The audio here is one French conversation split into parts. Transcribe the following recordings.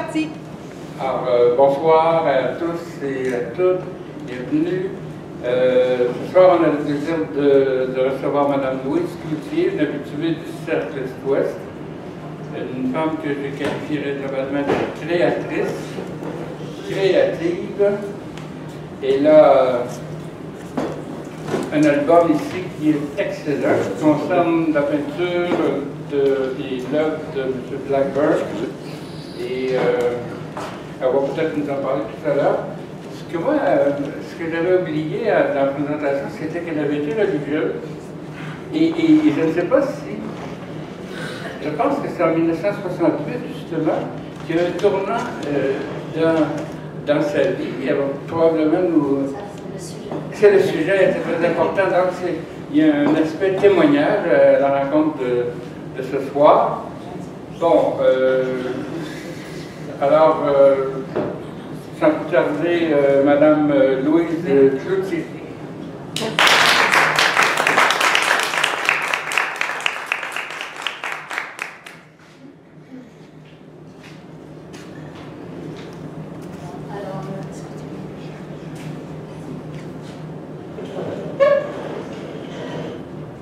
parti. Alors, bonsoir à tous et à toutes. Bienvenue. Ce soir, on a le plaisir de recevoir Mme Louise Cloutier, une habituée du Cercle Est-Ouest, une femme que je qualifierais globalement de créatrice, créative. Et là, un album ici qui est excellent, qui concerne la peinture des œuvres de M. Blackburn. Et elle va peut-être nous en parler tout à l'heure. Ce que j'avais oublié dans la présentation, c'était qu'elle avait été religieuse. Et je ne sais pas si, je pense que c'est en 1968, justement, qu'il y a un tournant dans sa vie. Elle va probablement nous... C'est le sujet, c'est très important. Donc, il y a un aspect témoignage à la rencontre de ce soir. Bon, alors, sans plus tarder, Mme Louise Cloutier.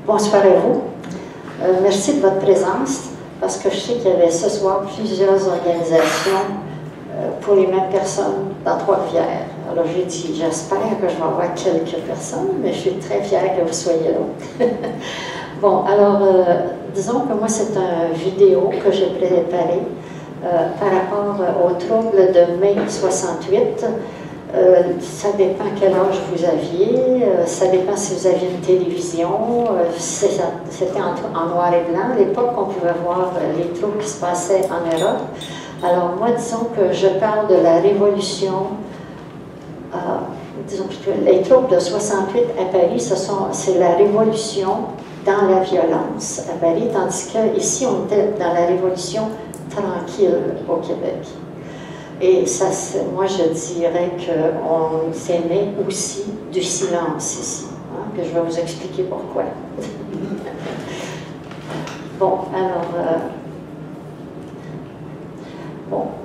Bonsoir à vous. Merci de votre présence, parce que je sais qu'il y avait ce soir plusieurs organisations pour les mêmes personnes dans Trois-Rivières. Alors j'ai dit, j'espère que je vais avoir quelques personnes, mais je suis très fière que vous soyez là. Bon, alors, disons que moi, c'est une vidéo que j'ai préparée par rapport au trouble de mai 68. Ça dépend quel âge vous aviez, ça dépend si vous aviez une télévision, c'était en noir et blanc. À l'époque, on pouvait voir les troubles qui se passaient en Europe. Alors moi, disons que je parle de la révolution, disons que les troubles de 68 à Paris, c'est la révolution dans la violence à Paris, tandis qu'ici, on était dans la révolution tranquille au Québec. Et ça, moi, je dirais qu'on s'est né aussi du silence ici, hein, que je vais vous expliquer pourquoi.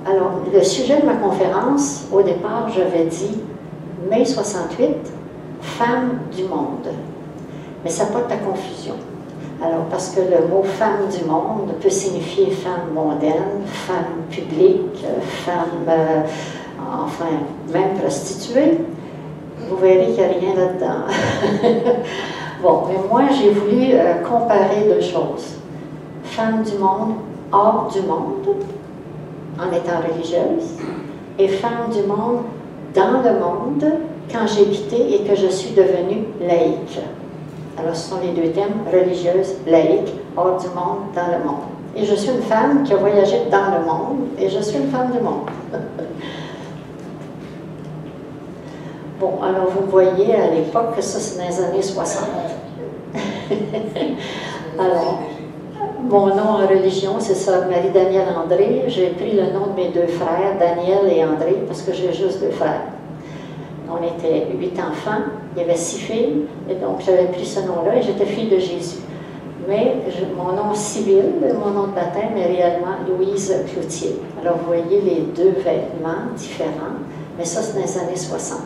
Alors, le sujet de ma conférence, au départ, j'avais dit mai 68, femme du monde. Mais ça porte à confusion. Alors, parce que le mot femme du monde peut signifier femme mondaine, femme publique, femme, enfin, même prostituée. Vous verrez qu'il n'y a rien là-dedans. Bon, mais moi, j'ai voulu comparer deux choses. Femme du monde hors du monde, en étant religieuse, et femme du monde dans le monde, quand j'ai quitté et que je suis devenue laïque. Alors, ce sont les deux thèmes, religieuse, laïque, hors du monde, dans le monde. Et je suis une femme qui a voyagé dans le monde, et je suis une femme du monde. Bon, alors vous voyez à l'époque que ça, c'est dans les années 60. Alors, mon nom en religion, c'est ça, Marie-Danielle André. J'ai pris le nom de mes deux frères, Daniel et André, parce que j'ai juste deux frères. On était 8 enfants, il y avait 6 filles, et donc j'avais pris ce nom-là, et j'étais fille de Jésus. Mais mon nom civil, mon nom de baptême est réellement Louise Cloutier. Alors vous voyez les deux vêtements différents, mais ça c'est dans les années 60.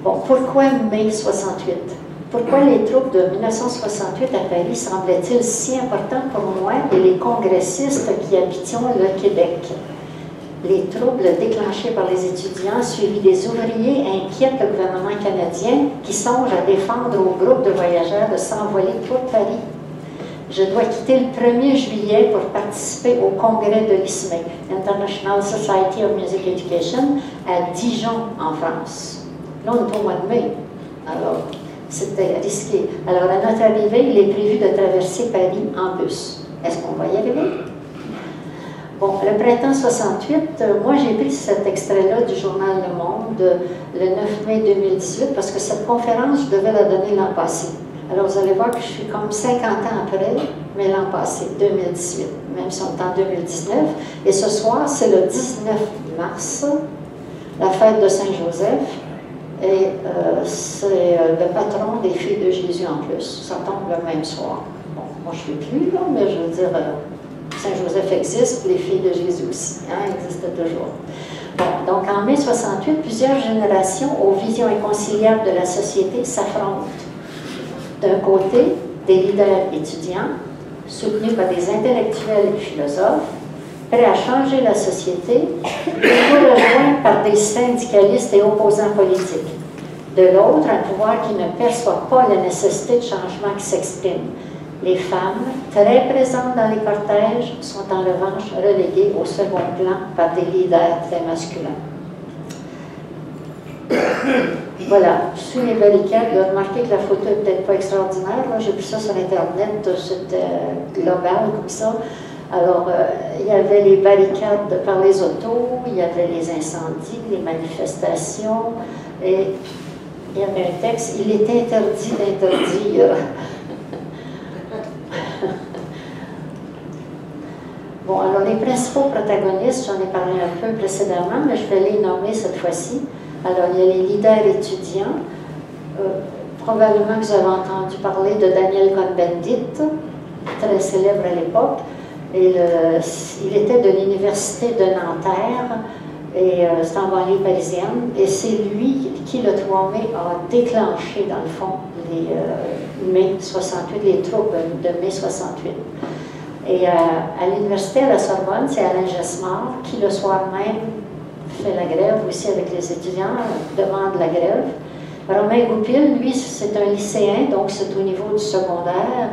Bon, pourquoi mai 68? Pourquoi les troupes de 1968 à Paris semblaient-ils si importants pour moi et les congressistes qui habitions le Québec? Les troubles déclenchés par les étudiants suivis des ouvriers inquiètent le gouvernement canadien qui songe à défendre au groupe de voyageurs de s'envoler pour Paris. Je dois quitter le 1er juillet pour participer au congrès de l'ISME, International Society of Music Education, à Dijon, en France. Là, on est au mois de mai, alors c'était risqué. Alors, à notre arrivée, il est prévu de traverser Paris en bus. Est-ce qu'on va y arriver? Bon, le printemps 68, moi j'ai pris cet extrait-là du journal Le Monde le 9 mai 2018 parce que cette conférence, je devais la donner l'an passé. Alors vous allez voir que je suis comme 50 ans après, mais l'an passé, 2018, même si on est en 2019. Et ce soir, c'est le 19 mars, la fête de Saint-Joseph, et c'est le patron des filles de Jésus en plus. Ça tombe le même soir. Bon, moi je ne suis plus là, mais je veux dire... Saint-Joseph existe, les filles de Jésus aussi, hein, existent toujours. Bon, donc en mai 68, plusieurs générations aux visions inconciliables de la société s'affrontent. D'un côté, des leaders étudiants, soutenus par des intellectuels et philosophes, prêts à changer la société, et rejoints par des syndicalistes et opposants politiques. De l'autre, un pouvoir qui ne perçoit pas la nécessité de changement qui s'exprime. Les femmes, très présentes dans les cortèges, sont en revanche reléguées au second plan par des leaders très masculins. Voilà, sous les barricades, vous remarquez que la photo n'est peut-être pas extraordinaire. J'ai vu ça sur Internet, c'était global comme ça. Alors, il y avait les barricades par les autos, il y avait les incendies, les manifestations, et il y avait un texte, il est interdit d'interdire. Bon, alors les principaux protagonistes, j'en ai parlé un peu précédemment, mais je vais les nommer cette fois-ci. Alors, il y a les leaders étudiants. Probablement que vous avez entendu parler de Daniel Cohn-Bendit, très célèbre à l'époque. Il était de l'Université de Nanterre, et c'est en banlieue parisienne. Et c'est lui qui, le 3 mai, a déclenché, dans le fond, les mai 68, les troupes de mai 68. Et à l'université, à la Sorbonne, c'est Alain Gesmard qui, le soir même, fait la grève aussi avec les étudiants, demande la grève. Romain Goupil, lui, c'est un lycéen, donc c'est au niveau du secondaire.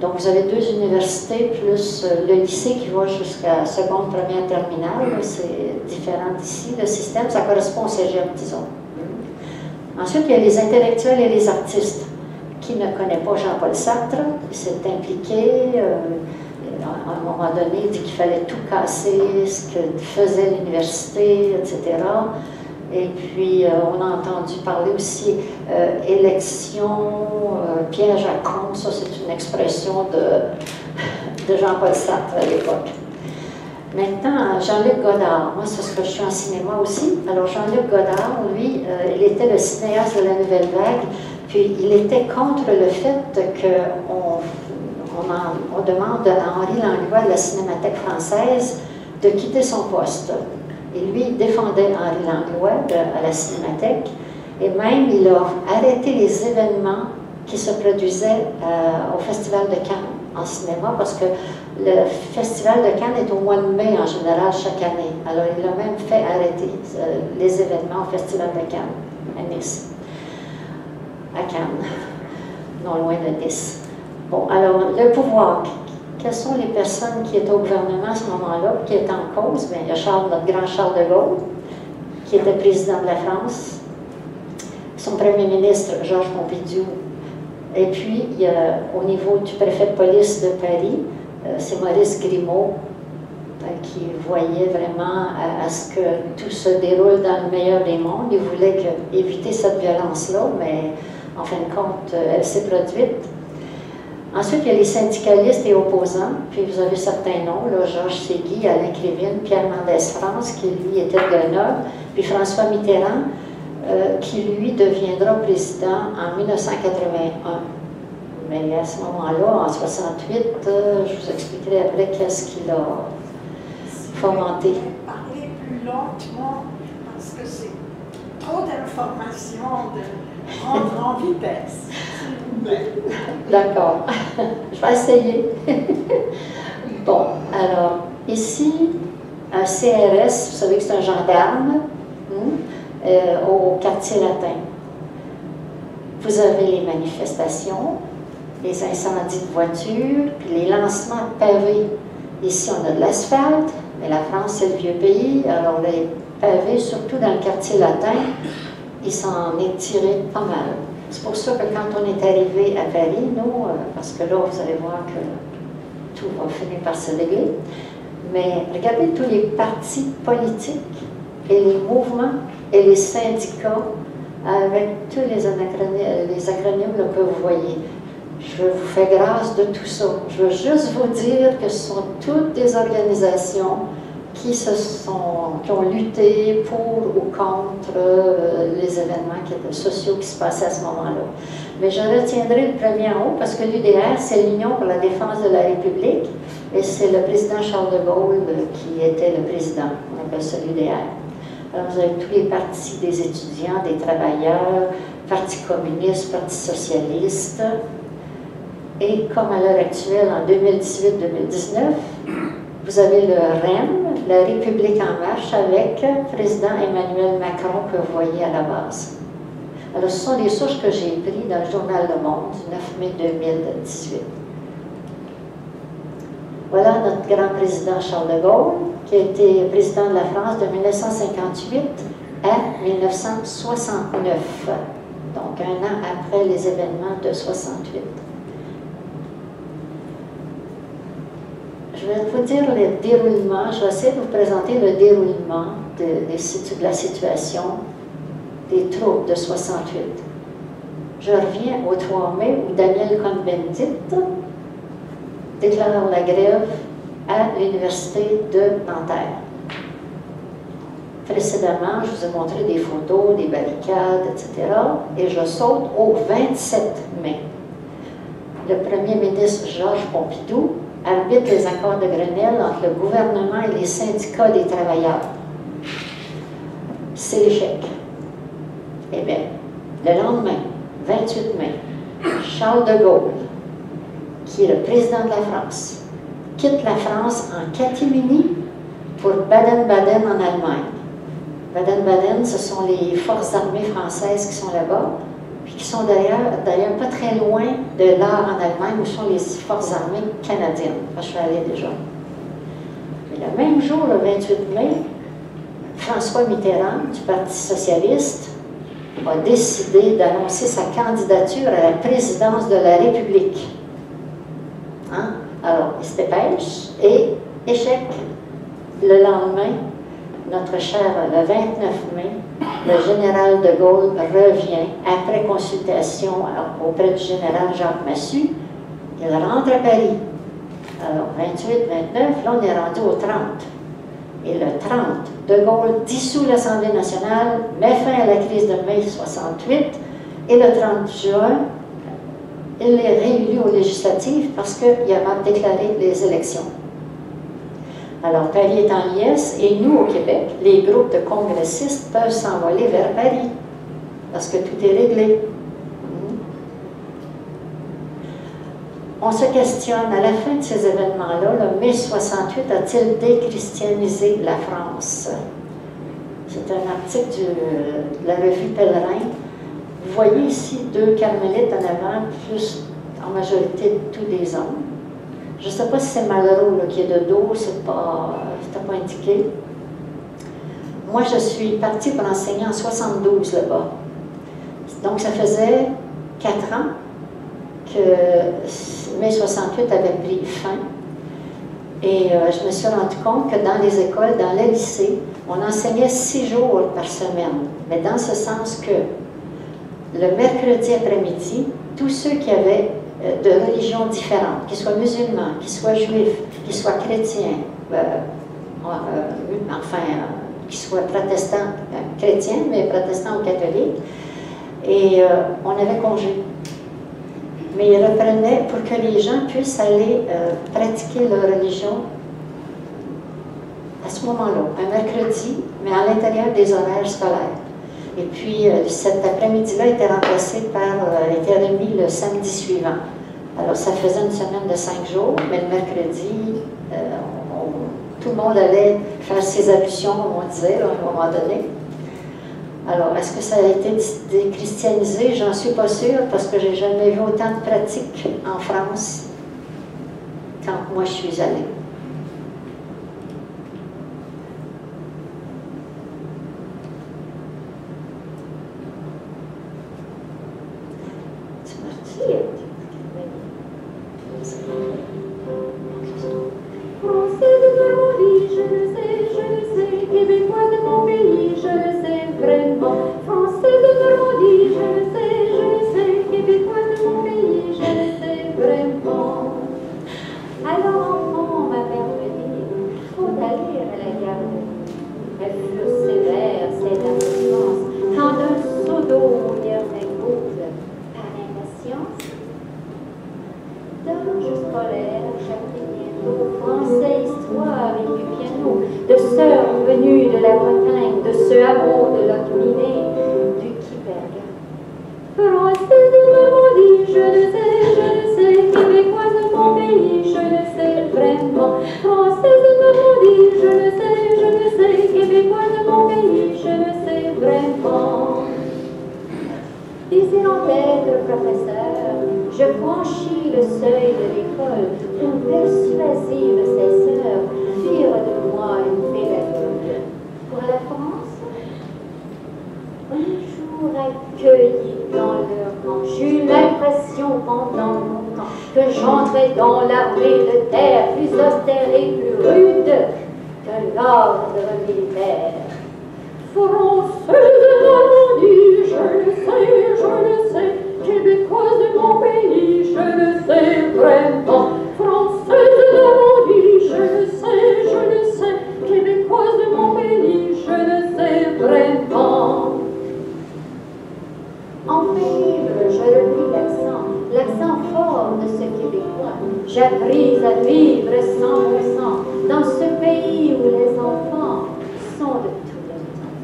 Donc vous avez 2 universités plus le lycée qui va jusqu'à seconde, première, terminale. C'est différent d'ici, le système, ça correspond au cégep, disons. Ensuite, il y a les intellectuels et les artistes. Qui ne connaît pas Jean-Paul Sartre, il s'est impliqué, à un moment donné, il dit qu'il fallait tout casser, ce que faisait l'université, etc. Et puis, on a entendu parler aussi élection, piège à con, ça c'est une expression de Jean-Paul Sartre à l'époque. Maintenant, Jean-Luc Godard, moi c'est ce que je suis en cinéma aussi. Alors Jean-Luc Godard, lui, il était le cinéaste de la Nouvelle Vague. Puis il était contre le fait qu'on demande à Henri Langlois de la Cinémathèque française de quitter son poste. Et lui, il défendait Henri Langlois à la Cinémathèque, et même il a arrêté les événements qui se produisaient au Festival de Cannes en cinéma, parce que le Festival de Cannes est au mois de mai en général chaque année. Alors il a même fait arrêter les événements au Festival de Cannes à Nice. À Cannes, non loin de Nice. Bon, alors, le pouvoir. Quelles sont les personnes qui étaient au gouvernement à ce moment-là, qui étaient en cause? Bien, il y a notre grand Charles de Gaulle, qui était président de la France, son premier ministre, Georges Pompidou, et puis, il y a, au niveau du préfet de police de Paris, c'est Maurice Grimaud, qui voyait vraiment à ce que tout se déroule dans le meilleur des mondes. Il voulait éviter cette violence-là, mais en fin de compte, elle s'est produite. Ensuite, il y a les syndicalistes et opposants, puis vous avez certains noms, là, Georges Séguy, Alain Crévin, Pierre Mendès France, qui lui était de Grenoble, puis François Mitterrand, qui lui deviendra président en 1981. Mais à ce moment-là, en 68, je vous expliquerai après qu'est-ce qu'il a fomenté. Parlez plus lentement, parce que c'est trop d'informations de rendre en vitesse. D'accord. Je vais essayer. Bon, alors, ici, un CRS, vous savez que c'est un gendarme, au quartier latin. Vous avez les manifestations, les incendies de voitures, puis les lancements de pavés. Ici, on a de l'asphalte, mais la France, c'est le vieux pays, alors les pavés, surtout dans le quartier latin, il s'en est tiré pas mal. C'est pour ça que quand on est arrivé à Paris, nous, parce que là, vous allez voir que tout va finir par se régler, mais regardez tous les partis politiques et les mouvements et les syndicats avec tous les acronymes là, que vous voyez. Je vous fais grâce de tout ça. Je veux juste vous dire que ce sont toutes des organisations qui ont lutté pour ou contre les événements sociaux qui se passaient à ce moment-là. Mais je retiendrai le premier en haut parce que l'UDR, c'est l'Union pour la défense de la République et c'est le président Charles de Gaulle qui était le président. On appelle ça l'UDR. Alors vous avez tous les partis des étudiants, des travailleurs, Parti communiste, Parti socialiste. Et comme à l'heure actuelle, en 2018-2019, vous avez le REM, la République en marche, avec le président Emmanuel Macron que vous voyez à la base. Alors, ce sont des sources que j'ai prises dans le journal Le Monde du 9 mai 2018. Voilà notre grand président Charles de Gaulle, qui a été président de la France de 1958 à 1969, donc un an après les événements de 68. Je vais vous dire le déroulement, je vais essayer de vous présenter le déroulement de la situation des troupes de 68. Je reviens au 3 mai où Daniel Cohn-Bendit déclare la grève à l'Université de Nanterre. Précédemment, je vous ai montré des photos, des barricades, etc. Et je saute au 27 mai. Le premier ministre Georges Pompidou arbitre les accords de Grenelle entre le gouvernement et les syndicats des travailleurs. C'est l'échec. Eh bien, le lendemain, 28 mai, Charles de Gaulle, qui est le président de la France, quitte la France en catimini pour Baden-Baden en Allemagne. Baden-Baden, ce sont les forces armées françaises qui sont là-bas, puis qui sont d'ailleurs pas très loin de l'Aar en Allemagne, où sont les forces armées canadiennes. Moi, je suis allée déjà. Mais le même jour, le 28 mai, François Mitterrand, du Parti socialiste, a décidé d'annoncer sa candidature à la présidence de la République. Hein? Alors, il se dépêche et échec. Le lendemain, notre cher, le 29 mai, le général de Gaulle revient après consultation auprès du général Jacques Massu. Il rentre à Paris. Alors, 28, 29, là, on est rendu au 30. Et le 30, de Gaulle dissout l'Assemblée nationale, met fin à la crise de mai 68, et le 30 juin, il est réélu aux législatives parce qu'il a déclaré les élections. Alors, Paris est en liesse, et nous, au Québec, les groupes de congressistes peuvent s'envoler vers Paris, parce que tout est réglé. On se questionne, à la fin de ces événements-là, le mai 68 a-t-il déchristianisé la France? C'est un article de la revue Pèlerin. Vous voyez ici 2 carmélites en avant, plus en majorité tous des hommes. Je ne sais pas si c'est Malraux qui est de dos, c'était pas indiqué. Moi, je suis partie pour enseigner en 72 là-bas. Donc, ça faisait 4 ans que mai 68 avait pris fin. Et je me suis rendu compte que dans les écoles, dans les lycées, on enseignait 6 jours par semaine. Mais dans ce sens que le mercredi après-midi, tous ceux qui avaient de religions différentes, qu'ils soient musulmans, qu'ils soient juifs, qu'ils soient chrétiens, qu'ils soient protestants, chrétiens, mais protestants ou catholiques, et on avait congé. Mais ils reprenaient pour que les gens puissent aller pratiquer leur religion à ce moment-là, un mercredi, mais à l'intérieur des horaires scolaires. Et puis, cet après-midi-là était remplacé était remis le samedi suivant. Alors, ça faisait une semaine de 5 jours, mais le mercredi, tout le monde allait faire ses ablutions, comme on disait, là, à un moment donné. Alors, est-ce que ça a été déchristianisé? J'en suis pas sûre, parce que j'ai jamais vu autant de pratiques en France quand moi je suis allée. Français de Normandie, je le sais, Québécois de mon pays, je le sais vraiment. Français de Normandie, je le sais, Québécois de mon pays, je le sais vraiment. Alors enfant, ma mère me dit, faut aller à la gare. linge scolaire, jardinier, français, histoire et du piano, de sœurs venues de la Bretagne, de ce hameau de Locminé, du Québec. Française de Normandie, je le sais, québécoise de mon pays, je le sais vraiment. Française de Normandie, je le sais, québécoise de mon pays, je le sais vraiment. Désirant être professeur, je franchis le seuil de l'école où persuasive ses sœurs firent de moi une pédagogue. Pour la France, un jour accueilli dans leur rang, j'eus l'impression pendant longtemps que j'entrais dans l'armée de terre plus austère et plus rude que l'ordre militaire. Française de Normandie, je le sais, québécoise de mon pays, je le sais vraiment. Française de Normandie, je le sais, québécoise de mon pays, je le sais vraiment. En pénible, je repris l'accent fort de ce Québécois. J'appris à vivre sans mon sang dans ce pays où les enfants sont de tout le temps.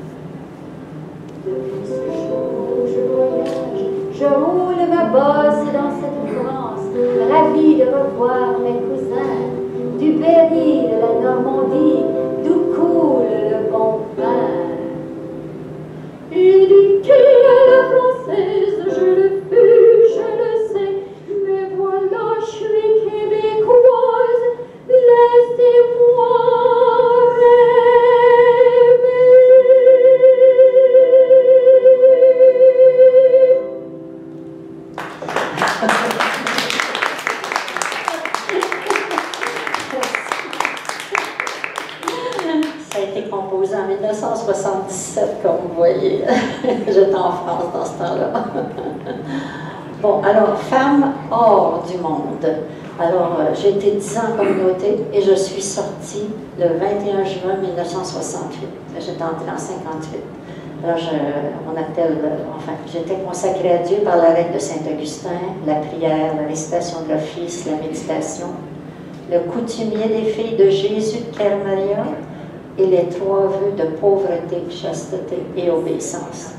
Depuis ce jour, je voyage, je roule ma bosse dans cette France, ravie de revoir mes cousins, du Berry, de la Normandie, d'où coule le bon vin. Éduquée à la française, je le fus, je le sais, mais voilà, je suis québécoise, laissez-moi rêver. Ça a été composé en 1977, comme vous voyez. J'étais en France dans ce temps-là. Bon, alors, femmes hors du monde. Alors, j'ai été 10 ans en communauté et je suis sortie le 21 juin 1968. J'étais entrée en 58. Alors, j'étais consacrée à Dieu par la règle de Saint-Augustin, la prière, la récitation de l'office, la méditation, le coutumier des filles de Jésus de Carmaria et les 3 vœux de pauvreté, chasteté et obéissance.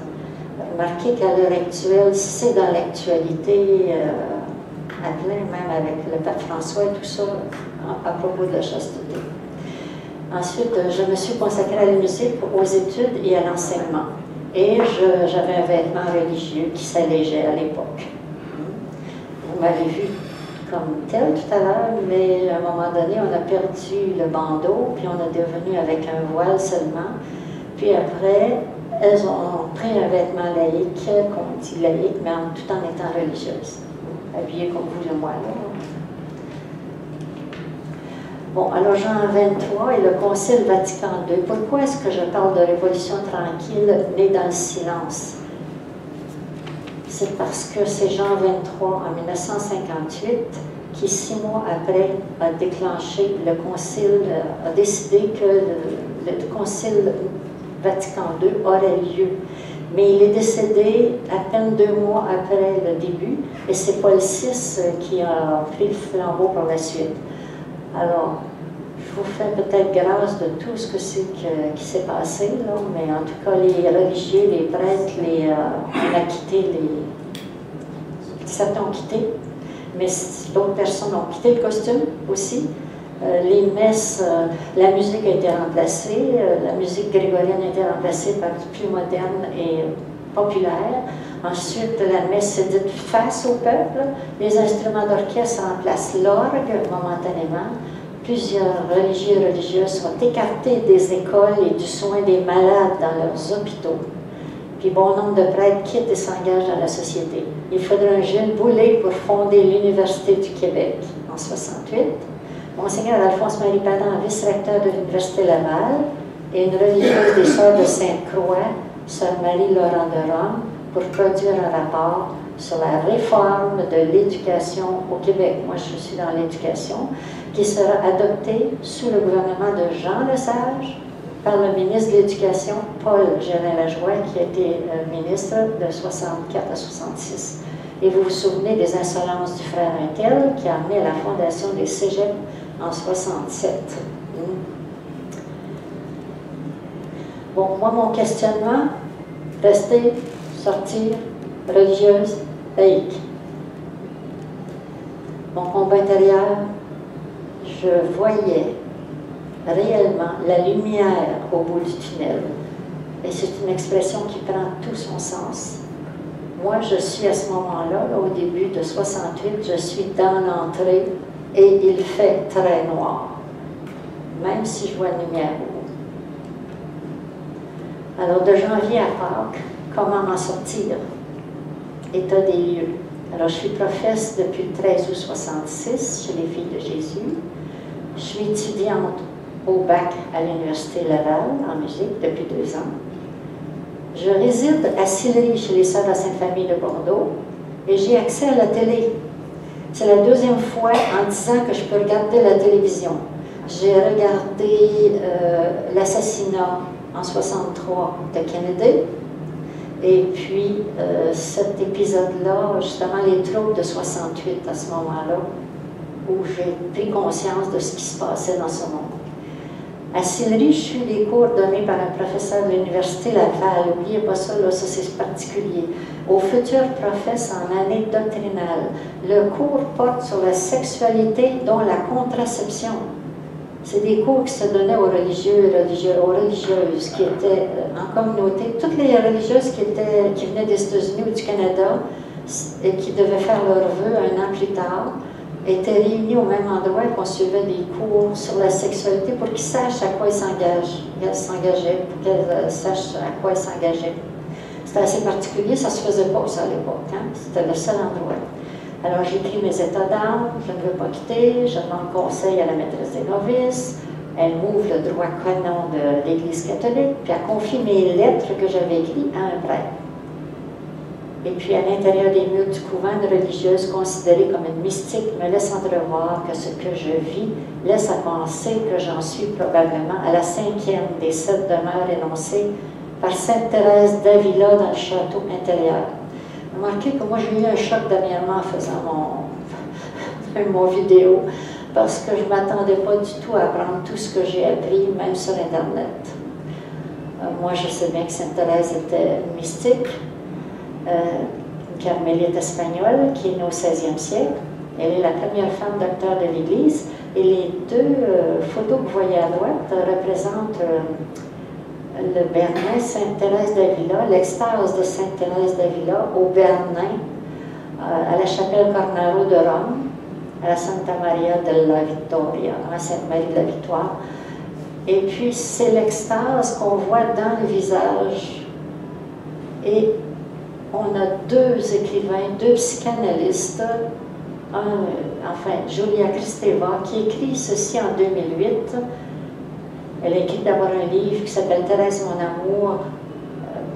Remarquez qu'à l'heure actuelle, si c'est dans l'actualité, à plein, même avec le pape François et tout ça, à propos de la chasteté. Ensuite, je me suis consacrée à la musique, aux études et à l'enseignement. Et j'avais un vêtement religieux qui s'allégeait à l'époque. Vous m'avez vu comme tel tout à l'heure, mais à un moment donné, on a perdu le bandeau, puis on est devenu avec un voile seulement. Puis après, elles ont pris un vêtement laïque, qu'on dit laïque, mais tout en étant religieuses. Habillées comme vous et moi, là. Bon, alors Jean 23 et le Concile Vatican II. Pourquoi est-ce que je parle de révolution tranquille née dans le silence? C'est parce que c'est Jean 23 en 1958 qui, 6 mois après, a déclenché le Concile, a décidé que le Concile Vatican II aurait lieu. Mais il est décédé à peine 2 mois après le début, et c'est Paul VI qui a pris le flambeau par la suite. Alors, je vous fais peut-être grâce de tout ce qui s'est passé, là, mais en tout cas, les religieux, les prêtres, on a quitté certains ont quitté, mais d'autres personnes ont quitté le costume aussi. Les messes, la musique a été remplacée, la musique grégorienne a été remplacée par du plus moderne et populaire. Ensuite, la messe s'est dite face au peuple. Les instruments d'orchestre remplacent l'orgue momentanément. Plusieurs religieux et religieuses sont écartés des écoles et du soin des malades dans leurs hôpitaux. Puis bon nombre de prêtres quittent et s'engagent dans la société. Il faudrait un jeune Boulay pour fonder l'Université du Québec en 68. Monseigneur Alphonse-Marie Padan, vice-recteur de l'Université Laval, et une religieuse des Sœurs de Sainte-Croix, Sœur Marie-Laurent de Rome, pour produire un rapport sur la réforme de l'éducation au Québec. Moi, je suis dans l'éducation, qui sera adoptée sous le gouvernement de Jean Lesage par le ministre de l'Éducation, Paul Gérin-Lajoie, qui a été ministre de 64 à 66. Et vous vous souvenez des insolences du frère Intel qui a amené à la fondation des cégeps en 67. Bon, moi, mon questionnement, rester, sortir, religieuse, laïque. Mon combat intérieur, je voyais réellement la lumière au bout du tunnel. Et c'est une expression qui prend tout son sens. Moi, je suis à ce moment-là, au début de 68, je suis dans l'entrée et il fait très noir, même si je vois une lumière au bout. Alors, de janvier à Pâques, comment en sortir? État des lieux. Alors, je suis professe depuis le 13 août 66 chez les Filles de Jésus. Je suis étudiante au bac à l'Université Laval en musique depuis 2 ans. Je réside à Sillery chez les Sœurs de la Sainte-Famille de Bordeaux et j'ai accès à la télé. C'est la 2e fois en 10 ans que je peux regarder la télévision. J'ai regardé l'assassinat en 63 de Kennedy et puis cet épisode-là, justement les troubles de 68 à ce moment-là, où j'ai pris conscience de ce qui se passait dans ce monde. À Sillery, je suis des cours donnés par un professeur de l'Université Laval. N'oubliez pas ça, là, ça c'est particulier. Aux futurs professeurs en année doctrinale, le cours porte sur la sexualité, dont la contraception. C'est des cours qui se donnaient aux religieux et aux religieuses qui étaient en communauté. Toutes les religieuses qui venaient des États-Unis ou du Canada et qui devaient faire leurs vœux 1 an plus tard, étaient réunis au même endroit et qu'on suivait des cours sur la sexualité pour qu'ils sachent à quoi ils s'engageaient, pour qu'elles sachent à quoi ils s'engageaient. C'était assez particulier, ça ne se faisait pas ça à l'époque, hein? C'était le seul endroit. Alors j'ai pris mes états d'âme, je ne veux pas quitter, je demande conseil à la maîtresse des novices, elle m'ouvre le droit canon de l'Église catholique, puis elle confie mes lettres que j'avais écrites à un prêtre. Et puis, à l'intérieur des murs du couvent, une religieuse considérée comme une mystique me laisse entrevoir que ce que je vis laisse à penser que j'en suis probablement à la 5e des 7 demeures énoncées par Sainte Thérèse d'Avila dans le château intérieur. Remarquez que moi, j'ai eu un choc dernièrement en faisant mon vidéo, parce que je ne m'attendais pas du tout à apprendre tout ce que j'ai appris, même sur Internet. Moi, je sais bien que Sainte Thérèse était une mystique, une carmélite espagnole qui est née au 16e siècle. Elle est la première femme docteur de l'Église. Et les 2 photos que vous voyez à droite représentent le Bernin Sainte-Thérèse d'Avila, l'extase de Sainte-Thérèse d'Avila au Bernin, à la chapelle Cornaro de Rome, à la Santa Maria della Vittoria, à Sainte-Marie de la Victoire. Et puis c'est l'extase qu'on voit dans le visage. Et on a 2 écrivains, 2 psychanalystes, Julia Kristeva, qui écrit ceci en 2008. Elle a écrit d'abord un livre qui s'appelle Thérèse, mon amour,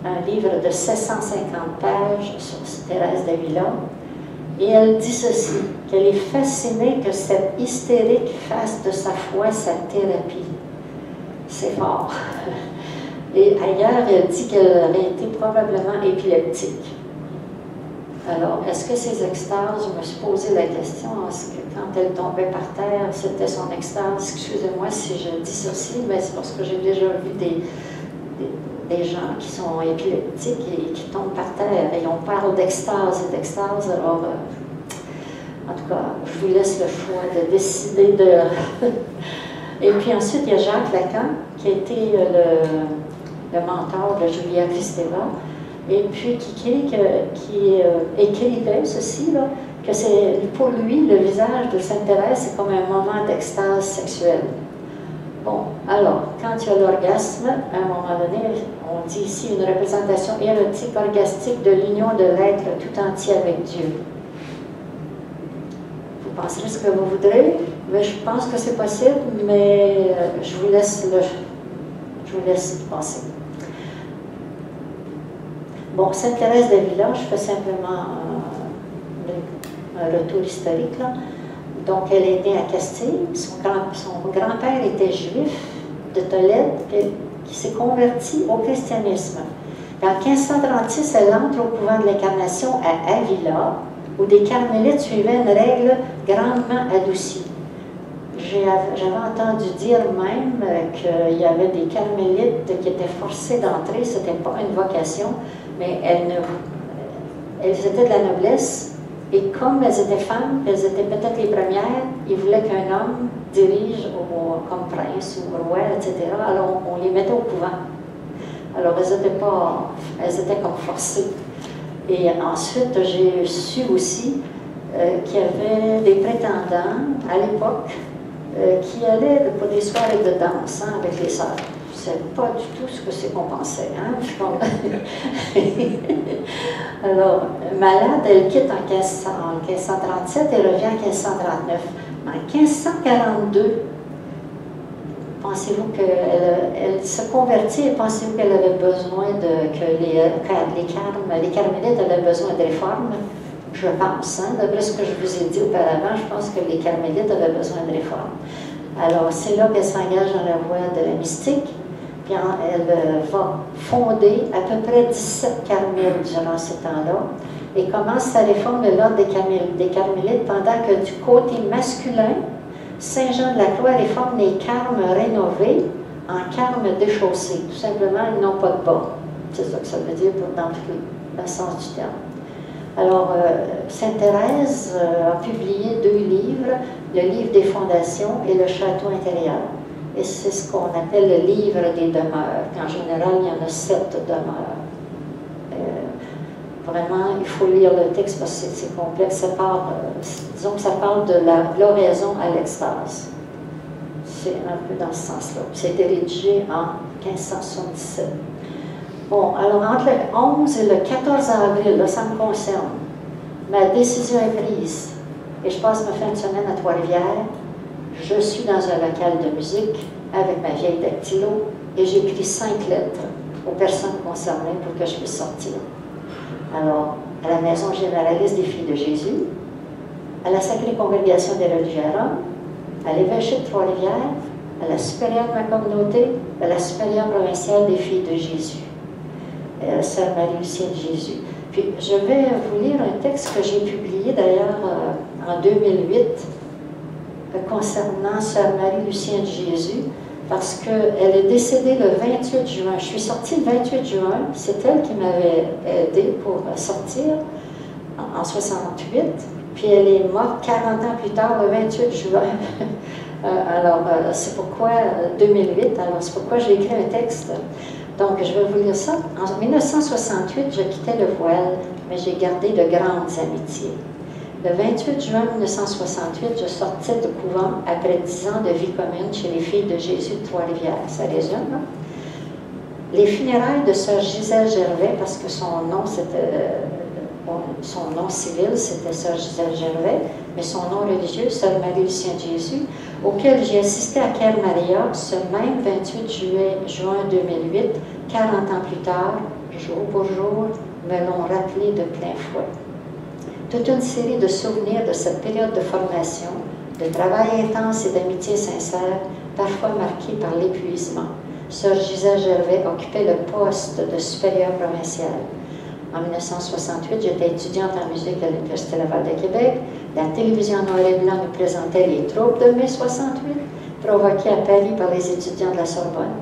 un livre de 750 pages sur Thérèse d'Avila. Et elle dit ceci, qu'elle est fascinée que cette hystérique fasse de sa foi sa thérapie. C'est fort. Et ailleurs, elle dit qu'elle aurait été probablement épileptique. Alors, est-ce que ces extases, je me suis posé la question, est-ce que quand elle tombait par terre, c'était son extase? Excusez-moi si je dis ceci, mais c'est parce que j'ai déjà vu des gens qui sont épileptiques et qui tombent par terre, et on parle d'extase et d'extase, alors, en tout cas, je vous laisse le choix de décider de... Et puis ensuite, il y a Jacques Lacan, qui a été le mentor de Julia Kristeva, et puis qui écrivait ceci, là, que c'est pour lui, le visage de Sainte Thérèse, c'est comme un moment d'extase sexuelle. Bon, alors, quand il y a l'orgasme, à un moment donné, on dit ici une représentation érotique, orgastique de l'union de l'être tout entier avec Dieu. Vous penserez ce que vous voudrez, mais je pense que c'est possible, mais je vous laisse penser. Bon, Sainte Thérèse d'Avila, je fais simplement un retour historique, là. Donc, elle est née à Castille. Son grand-père était juif de Tolède, qui s'est converti au christianisme. En 1536, elle entre au couvent de l'Incarnation à Avila, où des carmélites suivaient une règle grandement adoucie. J'avais entendu dire même qu'il y avait des carmélites qui étaient forcées d'entrer, ce n'était pas une vocation, mais elles étaient de la noblesse, et comme elles étaient femmes, elles étaient peut-être les premières, ils voulaient qu'un homme dirige comme prince ou roi, etc. Alors on les mettait au couvent. Alors elles étaient comme forcées. Et ensuite, j'ai su aussi qu'il y avait des prétendants à l'époque qui allaient pour des soirées de danse avec les sœurs. C'est pas du tout ce que c'est qu'on pensait. Hein? Alors, malade, elle quitte en 1537 et revient en 1539. En 1542, pensez-vous qu'elle se convertit et pensez-vous qu'elle avait besoin que les carmélites avaient besoin de réformes? Je pense, hein, d'après ce que je vous ai dit auparavant, je pense que les carmélites avaient besoin de réformes. Alors, c'est là qu'elle s'engage dans la voie de la mystique, puis elle va fonder à peu près 17 carmélites durant ce temps-là, et commence sa réforme de l'ordre des carmélites, pendant que du côté masculin, Saint Jean de la Croix réforme les carmes rénovés en carmes déchaussés. Tout simplement, ils n'ont pas de bas. C'est ça que ça veut dire dans le sens du terme. Alors, Sainte Thérèse a publié 2 livres, le livre des fondations et le château intérieur. Et c'est ce qu'on appelle le livre des demeures. En général, il y en a 7 demeures. Vraiment, il faut lire le texte parce que c'est complexe. Disons que ça parle de l'oraison à l'extase. C'est un peu dans ce sens-là. C'est été rédigé en 1577. Bon, alors entre le 11 et le 14 avril, là, ça me concerne, ma décision est prise et je passe ma fin de semaine à Trois-Rivières. Je suis dans un local de musique avec ma vieille dactylo et j'écris 5 lettres aux personnes concernées pour que je puisse sortir. Alors, à la Maison généraliste des Filles de Jésus, à la Sacrée Congrégation des Religieux Roms, à l'évêché de Trois-Rivières, à la supérieure de ma communauté, à la supérieure provinciale des Filles de Jésus. Sœur Marie-Lucienne de Jésus. Puis, je vais vous lire un texte que j'ai publié d'ailleurs en 2008 concernant Sœur Marie-Lucienne de Jésus, parce qu'elle est décédée le 28 juin. Je suis sortie le 28 juin, c'est elle qui m'avait aidée pour sortir en 68, puis elle est morte 40 ans plus tard, le 28 juin. Alors, c'est pourquoi, 2008, alors c'est pourquoi j'ai écrit un texte. Donc, je vais vous lire ça. En 1968, je quittais le voile, mais j'ai gardé de grandes amitiés. Le 28 juin 1968, je sortais du couvent après 10 ans de vie commune chez les Filles de Jésus de Trois-Rivières. Ça résume, non? Les funérailles de Sœur Gisèle Gervais, parce que son nom civil, c'était Sœur Gisèle Gervais, mais son nom religieux, Sœur Marie-Lucienne de Jésus, auquel j'ai assisté à Claire-Maria ce même 28 juin 2008, 40 ans plus tard, jour pour jour, me l'ont rappelé de plein fouet. Toute une série de souvenirs de cette période de formation, de travail intense et d'amitié sincère, parfois marquée par l'épuisement. Sœur Gisèle Gervais occupait le poste de supérieure provinciale. En 1968, j'étais étudiante en musique à l'Université Laval de Québec. La télévision noir et blanc nous présentait les troubles de mai 68, provoqués à Paris par les étudiants de la Sorbonne.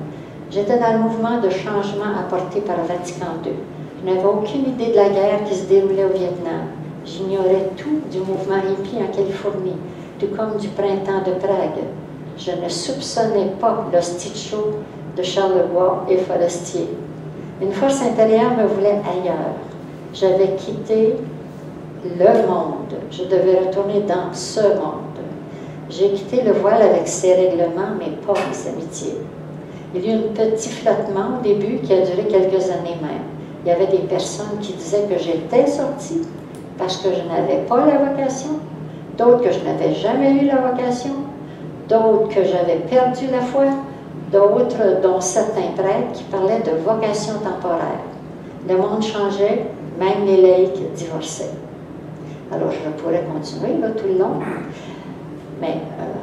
J'étais dans le mouvement de changement apporté par Vatican II. Je n'avais aucune idée de la guerre qui se déroulait au Vietnam. J'ignorais tout du mouvement hippie en Californie, tout comme du printemps de Prague. Je ne soupçonnais pas l'hostie-chaud de Charlevoix et Forestier. Une force intérieure me voulait ailleurs. J'avais quitté le monde. Je devais retourner dans ce monde. J'ai quitté le voile avec ses règlements, mais pas mes amitiés. Il y a eu un petit flottement au début qui a duré quelques années même. Il y avait des personnes qui disaient que j'étais sortie parce que je n'avais pas la vocation, d'autres que je n'avais jamais eu la vocation, d'autres que j'avais perdu la foi, d'autres, dont certains prêtres, qui parlaient de vocation temporaire. Le monde changeait, même les laïcs divorçaient. Alors, je pourrais continuer là, tout le long, mais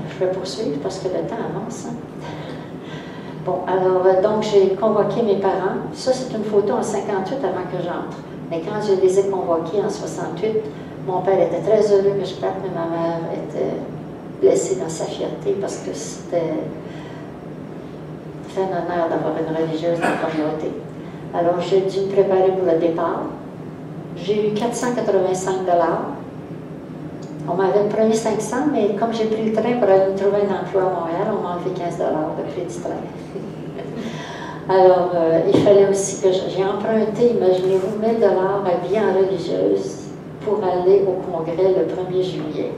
je vais poursuivre parce que le temps avance. Hein? Bon, alors, donc, j'ai convoqué mes parents. Ça, c'est une photo en 58 avant que j'entre. Mais quand je les ai convoqués en 68, Mon père était très heureux que je parte, mais ma mère était blessée dans sa fierté parce que c'était un honneur d'avoir une religieuse dans la communauté. Alors, j'ai dû me préparer pour le départ. J'ai eu 485 $. On m'avait promis 500, mais comme j'ai pris le train pour aller me trouver un emploi à Montréal, on m'a enlevé 15 $ de prix du train. Alors, il fallait aussi que j'ai emprunté, imaginez-vous, 1000 $ habillés en religieuse pour aller au congrès le 1er juillet.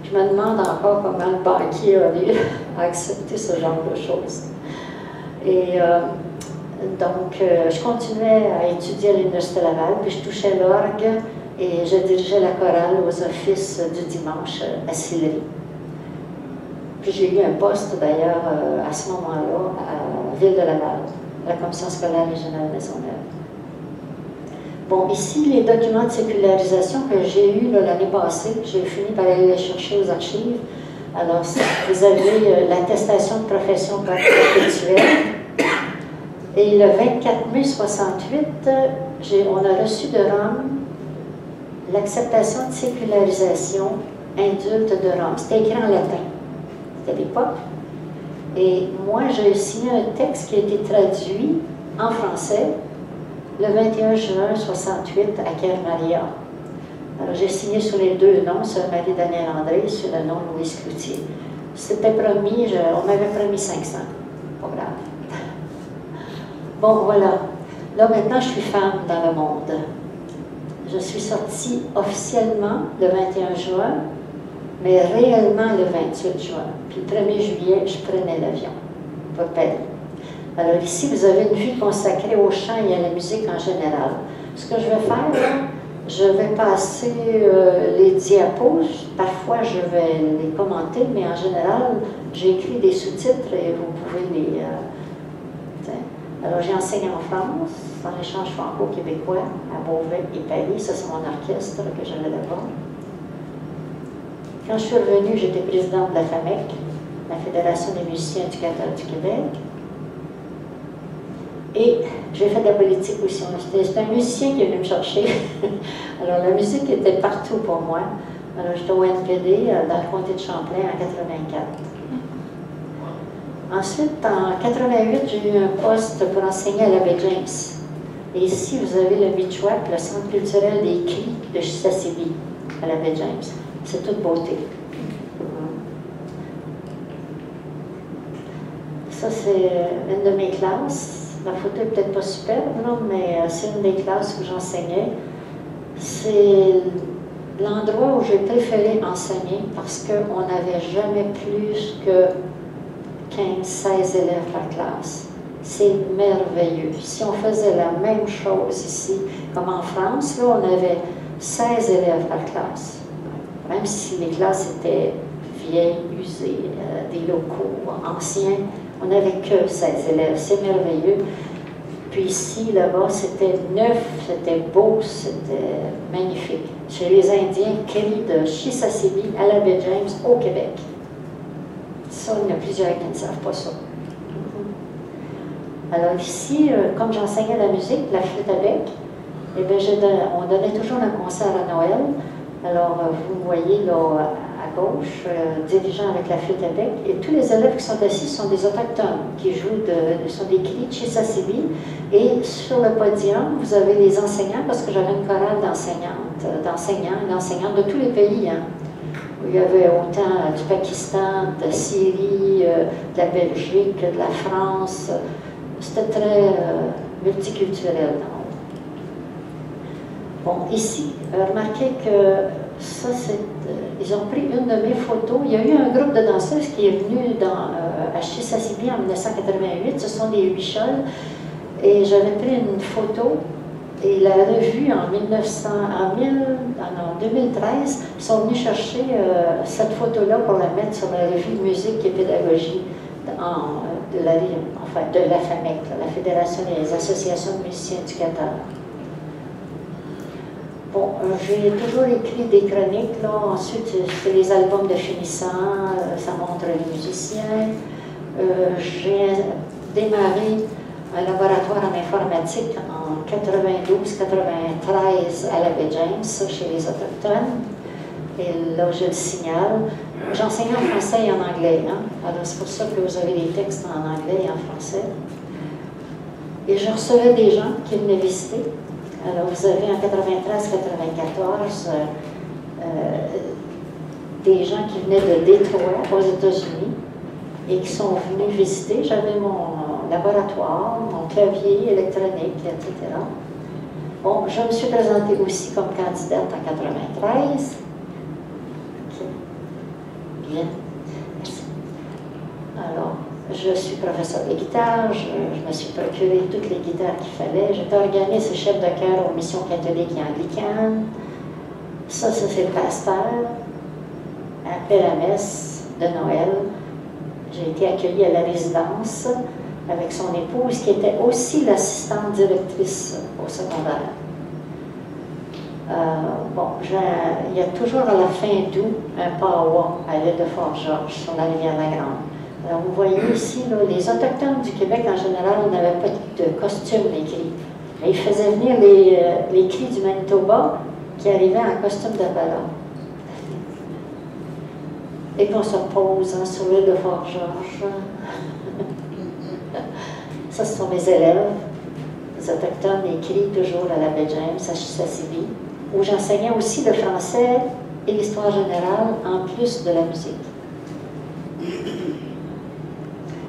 Je me demande encore comment le banquier a accepté ce genre de choses. Et donc, je continuais à étudier à l'Université Laval, puis je touchais l'orgue et je dirigeais la chorale aux offices du dimanche à Sillery. Puis j'ai eu un poste d'ailleurs à ce moment-là à Ville de Laval, à la Commission scolaire régionale Maisonneuve. Bon, ici, les documents de sécularisation que j'ai eus l'année passée, j'ai fini par aller les chercher aux archives. Alors, vous avez l'attestation de profession perpétuelle. Et le 24 mai 68, on a reçu de Rome l'acceptation de sécularisation adulte de Rome. C'était écrit en latin. C'était l'époque. Et moi, j'ai signé un texte qui a été traduit en français le 21 juin 68 à Kermaria. Alors, j'ai signé sur les deux noms, sur Marie-Danielle André et sur le nom Louise Cloutier. C'était promis, on m'avait promis 500. Pas grave. Bon, voilà. Là, maintenant, je suis femme dans le monde. Je suis sortie officiellement le 21 juin, mais réellement le 28 juin. Puis le 1er juillet, je prenais l'avion pour Paris. Alors ici, vous avez une vue consacrée au chant et à la musique en général. Ce que je vais faire, là, je vais passer les diapos. Parfois, je vais les commenter, mais en général, j'ai écrit des sous-titres et vous pouvez les... Alors, j'ai enseigné en France, en échange franco-québécois, à Beauvais et Paris. Ça, c'est mon orchestre que j'avais là-bas. Quand je suis revenue, j'étais présidente de la FAMEC, la Fédération des musiciens éducateurs du Québec. Et j'ai fait de la politique aussi. C'est un musicien qui est venu me chercher. Alors, la musique était partout pour moi. Alors, j'étais au NPD, dans le comté de Champlain, en 84. Ensuite, en 88, j'ai eu un poste pour enseigner à l'abbé James. Et ici, vous avez le Beachwalk, le centre culturel des cris de Chisasibi, à l'abbé James. C'est toute beauté. Ça, c'est une de mes classes. La photo n'est peut-être pas superbe, non, mais c'est une des classes où j'enseignais. C'est l'endroit où j'ai préféré enseigner parce qu'on n'avait jamais plus que 15-16 élèves par classe. C'est merveilleux. Si on faisait la même chose ici, comme en France, là, on avait 16 élèves par classe. Même si les classes étaient vieilles, usées, des locaux anciens, on n'avait que 16 élèves. C'est merveilleux. Puis ici, là-bas, c'était neuf, c'était beau, c'était magnifique. Chez les Indiens, Kelly de Chisasibi à l'abbé James, au Québec. Ça, il y en a plusieurs qui ne savent pas ça. Alors ici, comme j'enseignais la musique, la flûte à bec, eh bien, on donnait toujours un concert à Noël. Alors, vous voyez là à gauche, dirigeant avec la flûte à bec, et tous les élèves qui sont assis sont des autochtones, qui jouent, sont des cris de Chisasibi. Et sur le podium, vous avez les enseignants, parce que j'avais une chorale d'enseignants et d'enseignantes de tous les pays. Hein. Il y avait autant du Pakistan, de la Syrie, de la Belgique, de la France. C'était très multiculturel. Bon, ici, remarquez que ça, ils ont pris une de mes photos. Il y a eu un groupe de danseuses qui est venu à Chisasibi en 1988. Ce sont des Huichols. Et j'avais pris une photo. Et la revue, en 2013, sont venus chercher cette photo-là pour la mettre sur la revue de musique et pédagogie de la FAMEC, la Fédération des associations de musiciens éducateurs. Bon, j'ai toujours écrit des chroniques, là. Ensuite, c'est les albums de finissants, ça montre les musiciens. J'ai démarré un laboratoire en informatique en 92-93 à la baie James, chez les Autochtones. Et là, je le signale. J'enseignais en français et en anglais. Hein? Alors, c'est pour ça que vous avez des textes en anglais et en français. Et je recevais des gens qui venaient visiter. Alors, vous avez en 93-94 des gens qui venaient de Détroit, aux États-Unis, et qui sont venus visiter. J'avais mon laboratoire, mon clavier électronique, etc. Bon, je me suis présentée aussi comme candidate en 93. Okay. Bien. Merci. Alors, je suis professeur de guitare, je me suis procuré toutes les guitares qu'il fallait. J'étais organiste et chef de chœur aux missions catholiques et anglicanes. Ça c'est le pasteur. Après la messe de Noël, j'ai été accueillie à la résidence avec son épouse qui était aussi l'assistante directrice au secondaire. Bon, il y a toujours à la fin d'août un powwow à l'île de Fort-Georges sur la rivière La Grande. Alors vous voyez ici, là, les Autochtones du Québec en général n'avaient pas de costume écrit. Mais ils faisaient venir les cris du Manitoba qui arrivaient en costume de ballon. Et qu'on se repose hein, sur l'île de Fort-Georges. Ça, ce sont mes élèves. Les Autochtones écrits toujours à la baie James, à Chisasibi, où j'enseignais aussi le français et l'histoire générale, en plus de la musique.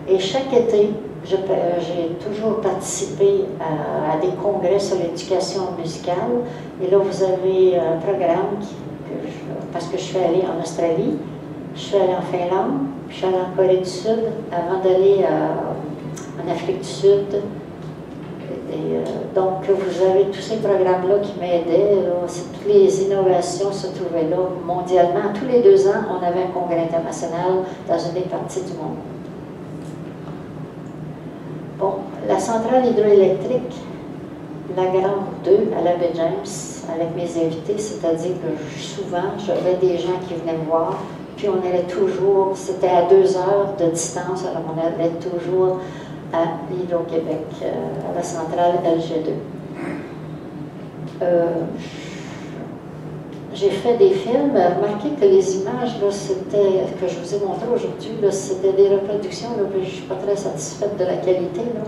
Et chaque été, j'ai toujours participé à des congrès sur l'éducation musicale. Et là, vous avez un programme, parce que je suis allée en Australie, je suis allée en Finlande, puis je suis allée en Corée du Sud, avant d'aller en Afrique du Sud. Et, donc, vous avez tous ces programmes-là qui m'aidaient. Toutes les innovations se trouvaient là mondialement. Tous les 2 ans, on avait un congrès international dans une des parties du monde. Bon, la centrale hydroélectrique, la Grande 2 à la baie James, avec mes invités, c'est-à-dire que souvent, j'avais des gens qui venaient me voir, puis on allait toujours, c'était à 2 heures de distance, alors on allait toujours à Hydro-Québec, à la centrale LG2. J'ai fait des films. Remarquez que les images là, que je vous ai montrées aujourd'hui, c'était des reproductions. Là, je ne suis pas très satisfaite de la qualité. Là.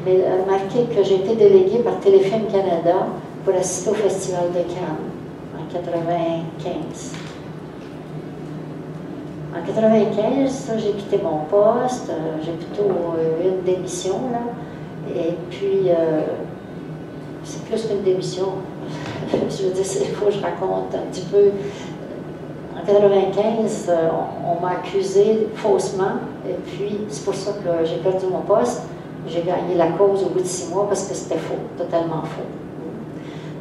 Mais remarquez que j'ai été déléguée par Téléfilm Canada pour assister au Festival de Cannes en 1995. En 1995, j'ai quitté mon poste. J'ai plutôt eu une démission. Là. Et puis, c'est plus qu'une démission. Je veux dire, il faut que je raconte un petit peu. En 1995, on m'a accusé faussement, et puis c'est pour ça que j'ai perdu mon poste. J'ai gagné la cause au bout de 6 mois parce que c'était faux, totalement faux.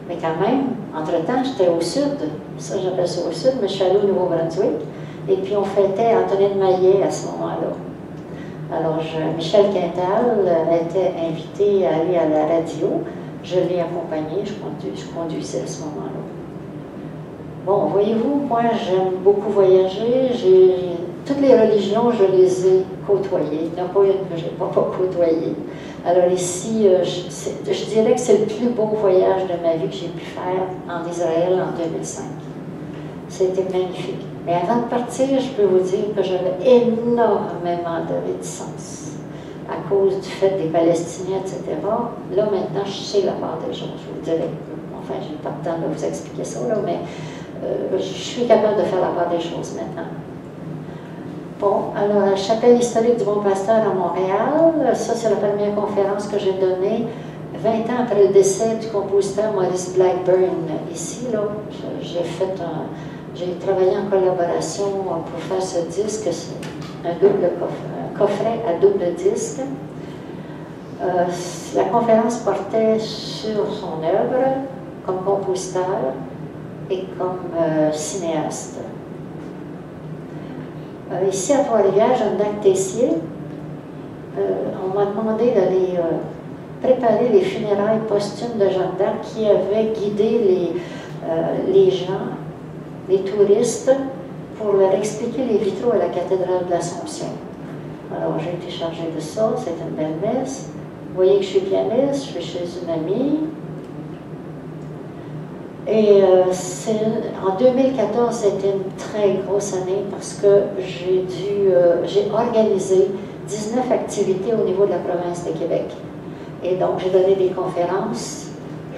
Mais quand même, entre-temps, j'étais au sud. Ça, j'appelle ça au sud, mais je suis allée au Nouveau-Brunswick. Et puis on fêtait Antonine Maillet à ce moment-là. Alors, Michel Quintal était invité à aller à la radio. Je l'ai accompagné, je conduisais à ce moment-là. Bon, voyez-vous, moi, j'aime beaucoup voyager. Toutes les religions, je les ai côtoyées. Il n'y en a pas une que je n'ai pas côtoyée. Alors ici, je dirais que c'est le plus beau voyage de ma vie que j'ai pu faire en Israël en 2005. C'était magnifique. Mais avant de partir, je peux vous dire que j'avais énormément de réticence à cause du fait des Palestiniens, etc. Là, maintenant, je sais la part des choses. Je vous dirais, enfin, je n'ai pas le temps de vous expliquer ça, là, mais je suis capable de faire la part des choses maintenant. Bon, alors, la chapelle historique du Bon Pasteur à Montréal, ça, c'est la première conférence que j'ai donnée 20 ans après le décès du compositeur Maurice Blackburn. Ici, là, j'ai travaillé en collaboration pour faire ce disque, c'est un coffret à double disque. La conférence portait sur son œuvre comme compositeur et comme cinéaste. Ici à Trois-Rivières, Jeanne-D'Arc Tessier, on m'a demandé d'aller préparer les funérailles posthumes de Jeanne d'Arc qui avait guidé les gens, les touristes, pour leur expliquer les vitraux à la cathédrale de l'Assomption. Alors j'ai été chargée de ça, c'était une belle messe. voyez que je suis pianiste, je suis chez une amie. Et en 2014, c'était une très grosse année parce que j'ai organisé 19 activités au niveau de la province de Québec. Et donc, j'ai donné des conférences.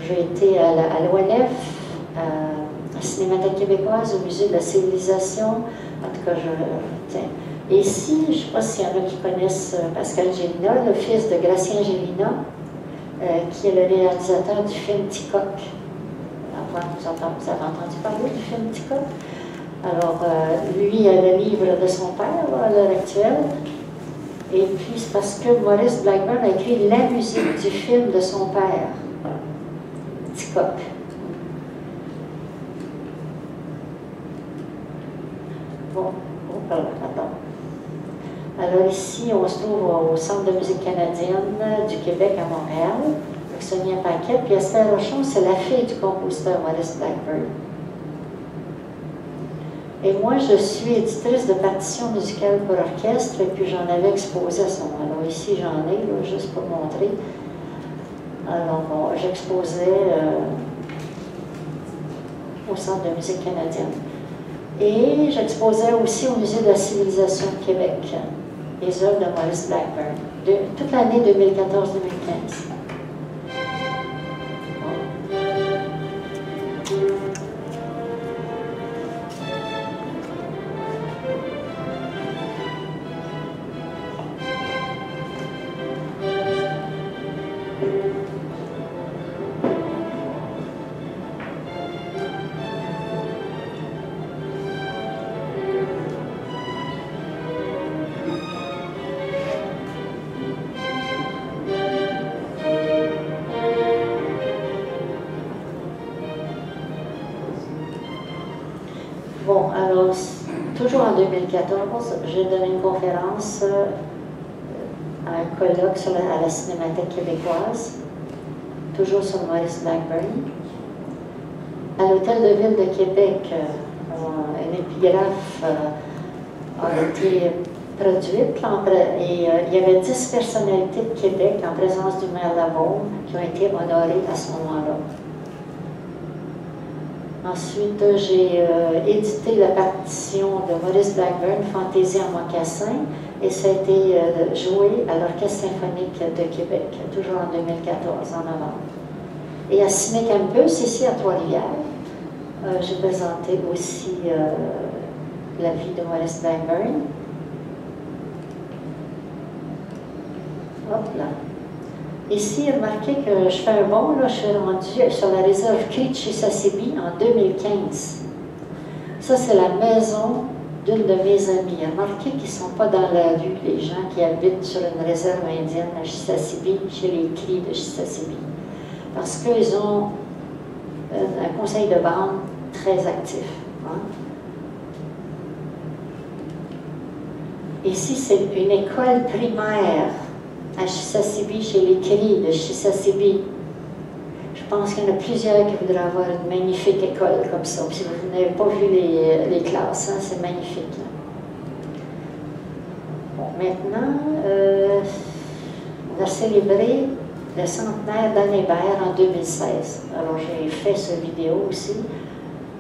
J'ai été à l'ONF, à la Cinémathèque québécoise, au Musée de la civilisation. En tout cas, et ici, je ne sais pas s'il y en a qui connaissent Pascal Gélina, le fils de Gracien Gélina, qui est le réalisateur du film Ticoc. Vous avez entendu parler du film Ticoc? Alors, lui a le livre de son père à l'heure actuelle. Et puis, c'est parce que Maurice Blackburn a écrit la musique du film de son père, Ticoc. Bon, attends. Alors ici, on se trouve au Centre de musique canadienne du Québec à Montréal, avec Sonia Paquet. Puis Esther Rochon, c'est la fille du compositeur Maurice Blackburn. Et moi, je suis éditrice de partitions musicales pour orchestre, et puis j'en avais exposé à ce moment. Alors ici, j'en ai, là, juste pour montrer. Alors, bon, j'exposais au Centre de musique canadienne. Et j'exposais aussi au Musée de la civilisation de Québec, les œuvres de Maurice Blackburn, toute l'année 2014-2015. Bon, alors, toujours en 2014, j'ai donné une conférence à un colloque à la Cinémathèque québécoise, toujours sur Maurice Blackburn. À l'Hôtel de Ville de Québec, une épigraphe a été produite, et il y avait 10 personnalités de Québec en présence du maire Lavaume qui ont été honorées à ce moment-là. Ensuite, j'ai édité la partition de Maurice Blackburn, Fantaisie en mocassin, et ça a été joué à l'Orchestre symphonique de Québec, toujours en 2014, en novembre. Et à Ciné Campus, ici à Trois-Rivières, j'ai présenté aussi la vie de Maurice Blackburn. Hop là. Ici, remarquez que je fais un bond, là, je suis rendue sur la réserve Crete-Chisasibi en 2015. Ça, c'est la maison d'une de mes amies. Remarquez qu'ils ne sont pas dans la rue, les gens qui habitent sur une réserve indienne à Chisasibi, chez les Cris de Chisasibi. Parce qu'ils ont un conseil de bande très actif. Hein? Ici, c'est une école primaire à Chisasibi, chez les Cris de Chisasibi. Je pense qu'il y en a plusieurs qui voudraient avoir une magnifique école comme ça. Si vous n'avez pas vu les classes, hein, c'est magnifique. Là. Bon, maintenant, on a célébré le centenaire d'Anne Hébert en 2016. Alors, j'ai fait cette vidéo aussi,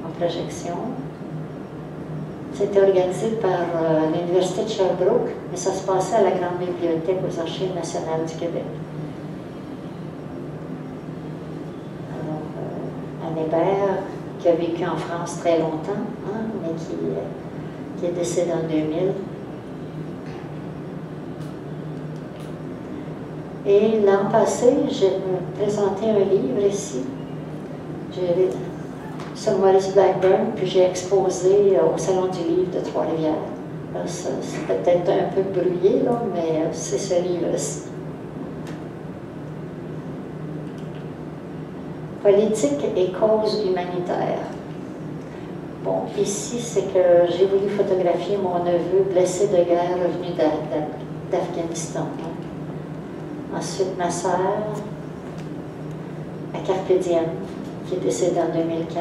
en projection. C'était organisé par l'Université de Sherbrooke, mais ça se passait à la Grande Bibliothèque aux Archives nationales du Québec. Alors, Anne Hébert, qui a vécu en France très longtemps, hein, mais qui est décédée en 2000. Et l'an passé, j'ai présenté un livre ici. Sur Maurice Blackburn, puis j'ai exposé au Salon du Livre de Trois-Rivières. C'est peut-être un peu brouillé, là, mais c'est ce livre-ci. Politique et causes humanitaires. Bon, ici, c'est que j'ai voulu photographier mon neveu blessé de guerre revenu d'Afghanistan. Ensuite, ma sœur, à Carpe Diem, qui est décédée en 2015.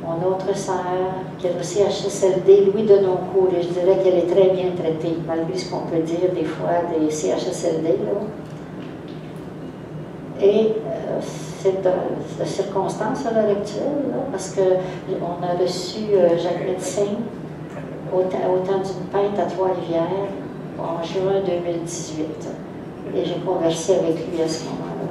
Mon autre sœur, qui est au CHSLD, Louis Denoncourt, et je dirais qu'elle est très bien traitée, malgré ce qu'on peut dire des fois des CHSLD. Là. Et c'est de circonstance à l'heure actuelle, là, parce qu'on a reçu Jacques Médecin au temps d'une pinte à Trois-Rivières en juin 2018. Et j'ai conversé avec lui à ce moment-là.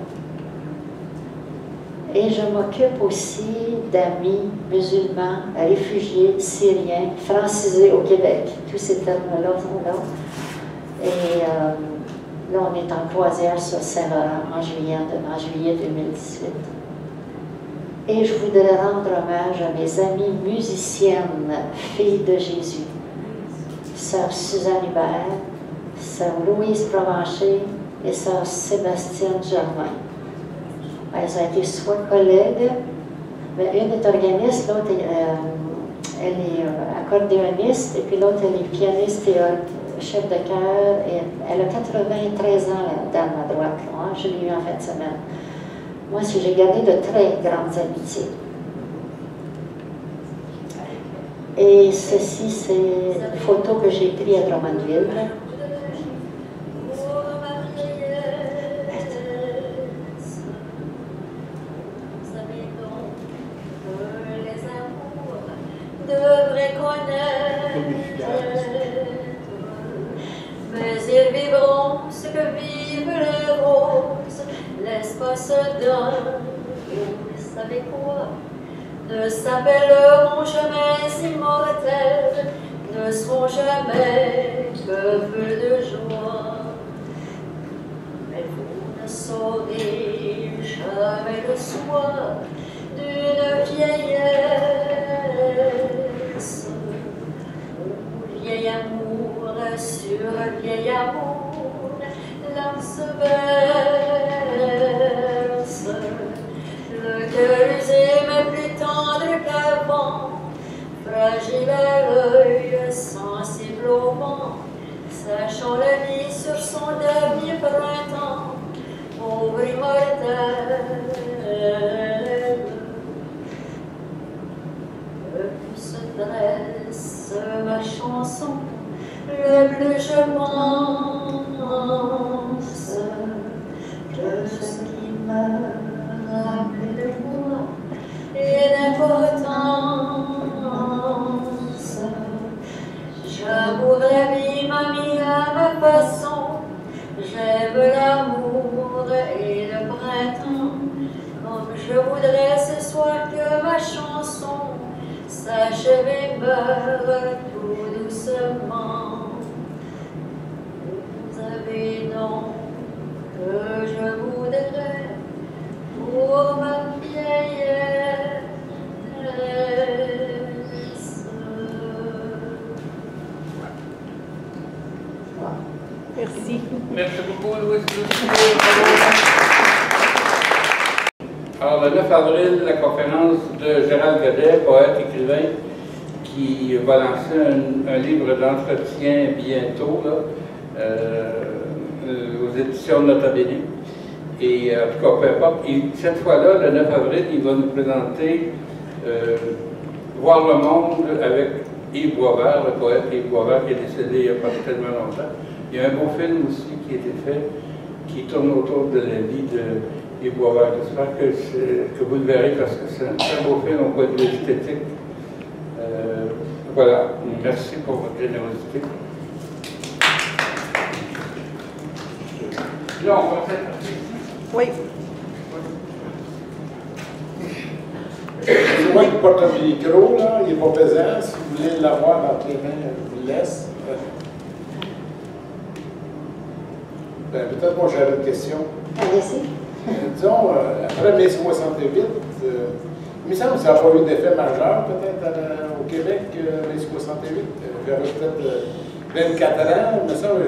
Et je m'occupe aussi d'amis musulmans, réfugiés, syriens, francisés au Québec. Tous ces termes-là sont là. Et là, on est en croisière sur Saint-Laurent en juillet 2018. Et je voudrais rendre hommage à mes amies musiciennes, filles de Jésus. Sœur Suzanne Hubert, Sœur Louise Provencher et Sœur Sébastien Germain. Elles ont été soit collègues, mais une est organiste, l'autre elle est accordéoniste, et puis l'autre elle est pianiste et chef de chœur, et elle a 93 ans, la dame à droite, là, je l'ai eue en fin de semaine. Moi, j'ai gardé de très grandes amitiés. Et ceci, c'est une photo que j'ai prise à Drummondville. Devrait connaître, mais ils vivront ce que vivent les roses, l'espace d'un, vous savez quoi, ne s'appelleront jamais immortels, ne seront jamais que feu de joie, mais vous ne saurez jamais le soir d'une vieillesse. Vieil amour sur vieil amour, l'âme se verse. Le cœur usé mais plus tendre qu'avant, fragile à l'œil, sensible au vent, sachant la vie sur son dernier printemps, pauvre immortel. Se dresse ma chanson, le plus je pense que ce qui me rappelle de moi et d'importance. J'avoue la vie m'a mis à ma façon, j'aime l'amour et le printemps, comme je voudrais ce soir que ma chanson s'achève et meurt tout doucement. Vous avez donc que je voudrais pour ma vieillesse. Merci. Merci beaucoup, Louise. Alors, le 9 avril, la conférence de Gérald Godet, poète, écrivain, qui va lancer un livre d'entretien bientôt, là, aux éditions de Nota Bene. Et en tout cas, peu importe. Et cette fois-là, le 9 avril, il va nous présenter Voir le monde avec Yves Boisvert, le poète Yves Boisvert, qui est décédé il n'y a pas tellement longtemps. Il y a un beau film aussi qui a été fait, qui tourne autour de la vie de Yves Boisvert. J'espère que vous le verrez parce que c'est un très beau film au point de vue esthétique. Voilà, merci pour votre générosité. Là, on va faire partie. Oui. C'est moi qui porte un micro, là, il n'est pas pesant. Si vous voulez l'avoir entre les mains, je vous le laisse. Peut-être moi j'avais une question. Allez-y. Disons, après mai 68, il me semble que ça n'a pas eu d'effet majeur, peut-être, au Québec, mai 68. J'avais peut-être 24 ans, il me semble,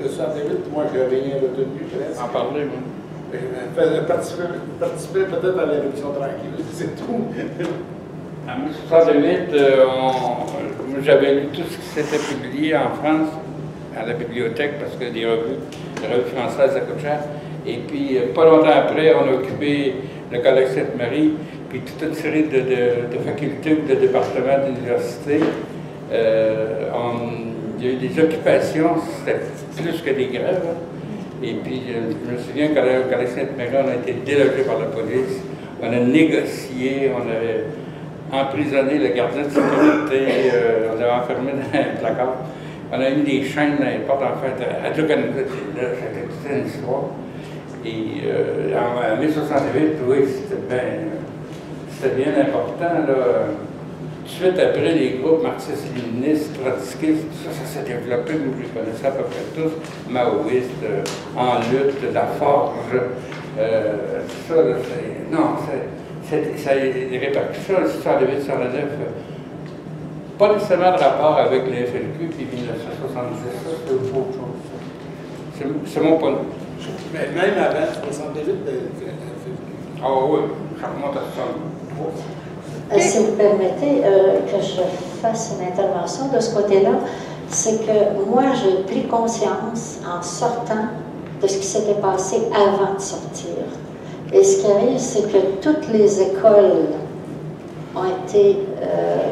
le 68, moi, j'ai rien retenu presque. En parler, moi. Participer peut-être à la Révolution tranquille, c'est tout. En 1968, j'avais lu tout ce qui s'était publié en France, à la bibliothèque, parce que les revues françaises, ça coûte cher. Et puis, pas longtemps après, on a occupé le Collège Sainte-Marie, puis toute une série de facultés ou de départements d'université. Il y a eu des occupations, c'était plus que des grèves. Hein. Et puis, je me souviens qu'à Sainte-Marie, on a été délogé par la police. On a négocié, on avait emprisonné le gardien de sécurité, on l'avait enfermé dans un placard. On a mis des chaînes dans les portes, en fait, à Radio-Canada, c'était toute une histoire. Et en 1068, oui, c'était bien important, là. Tout de suite après, les groupes marxistes-léninistes, trotskistes, ça s'est développé, nous je les connaissais à peu près tous, maoïstes, en lutte, la forge, tout ça, là, ça a des répercussions, l'histoire de 809, pas nécessairement de rapport avec le FLQ, puis 1970, c'est autre chose. C'est mon point de vue. Mais même avant 68, ah oui, ça remonte à 63. Si vous permettez que je fasse une intervention de ce côté-là, c'est que moi, j'ai pris conscience en sortant de ce qui s'était passé avant de sortir. Et ce qui arrive, c'est que toutes les écoles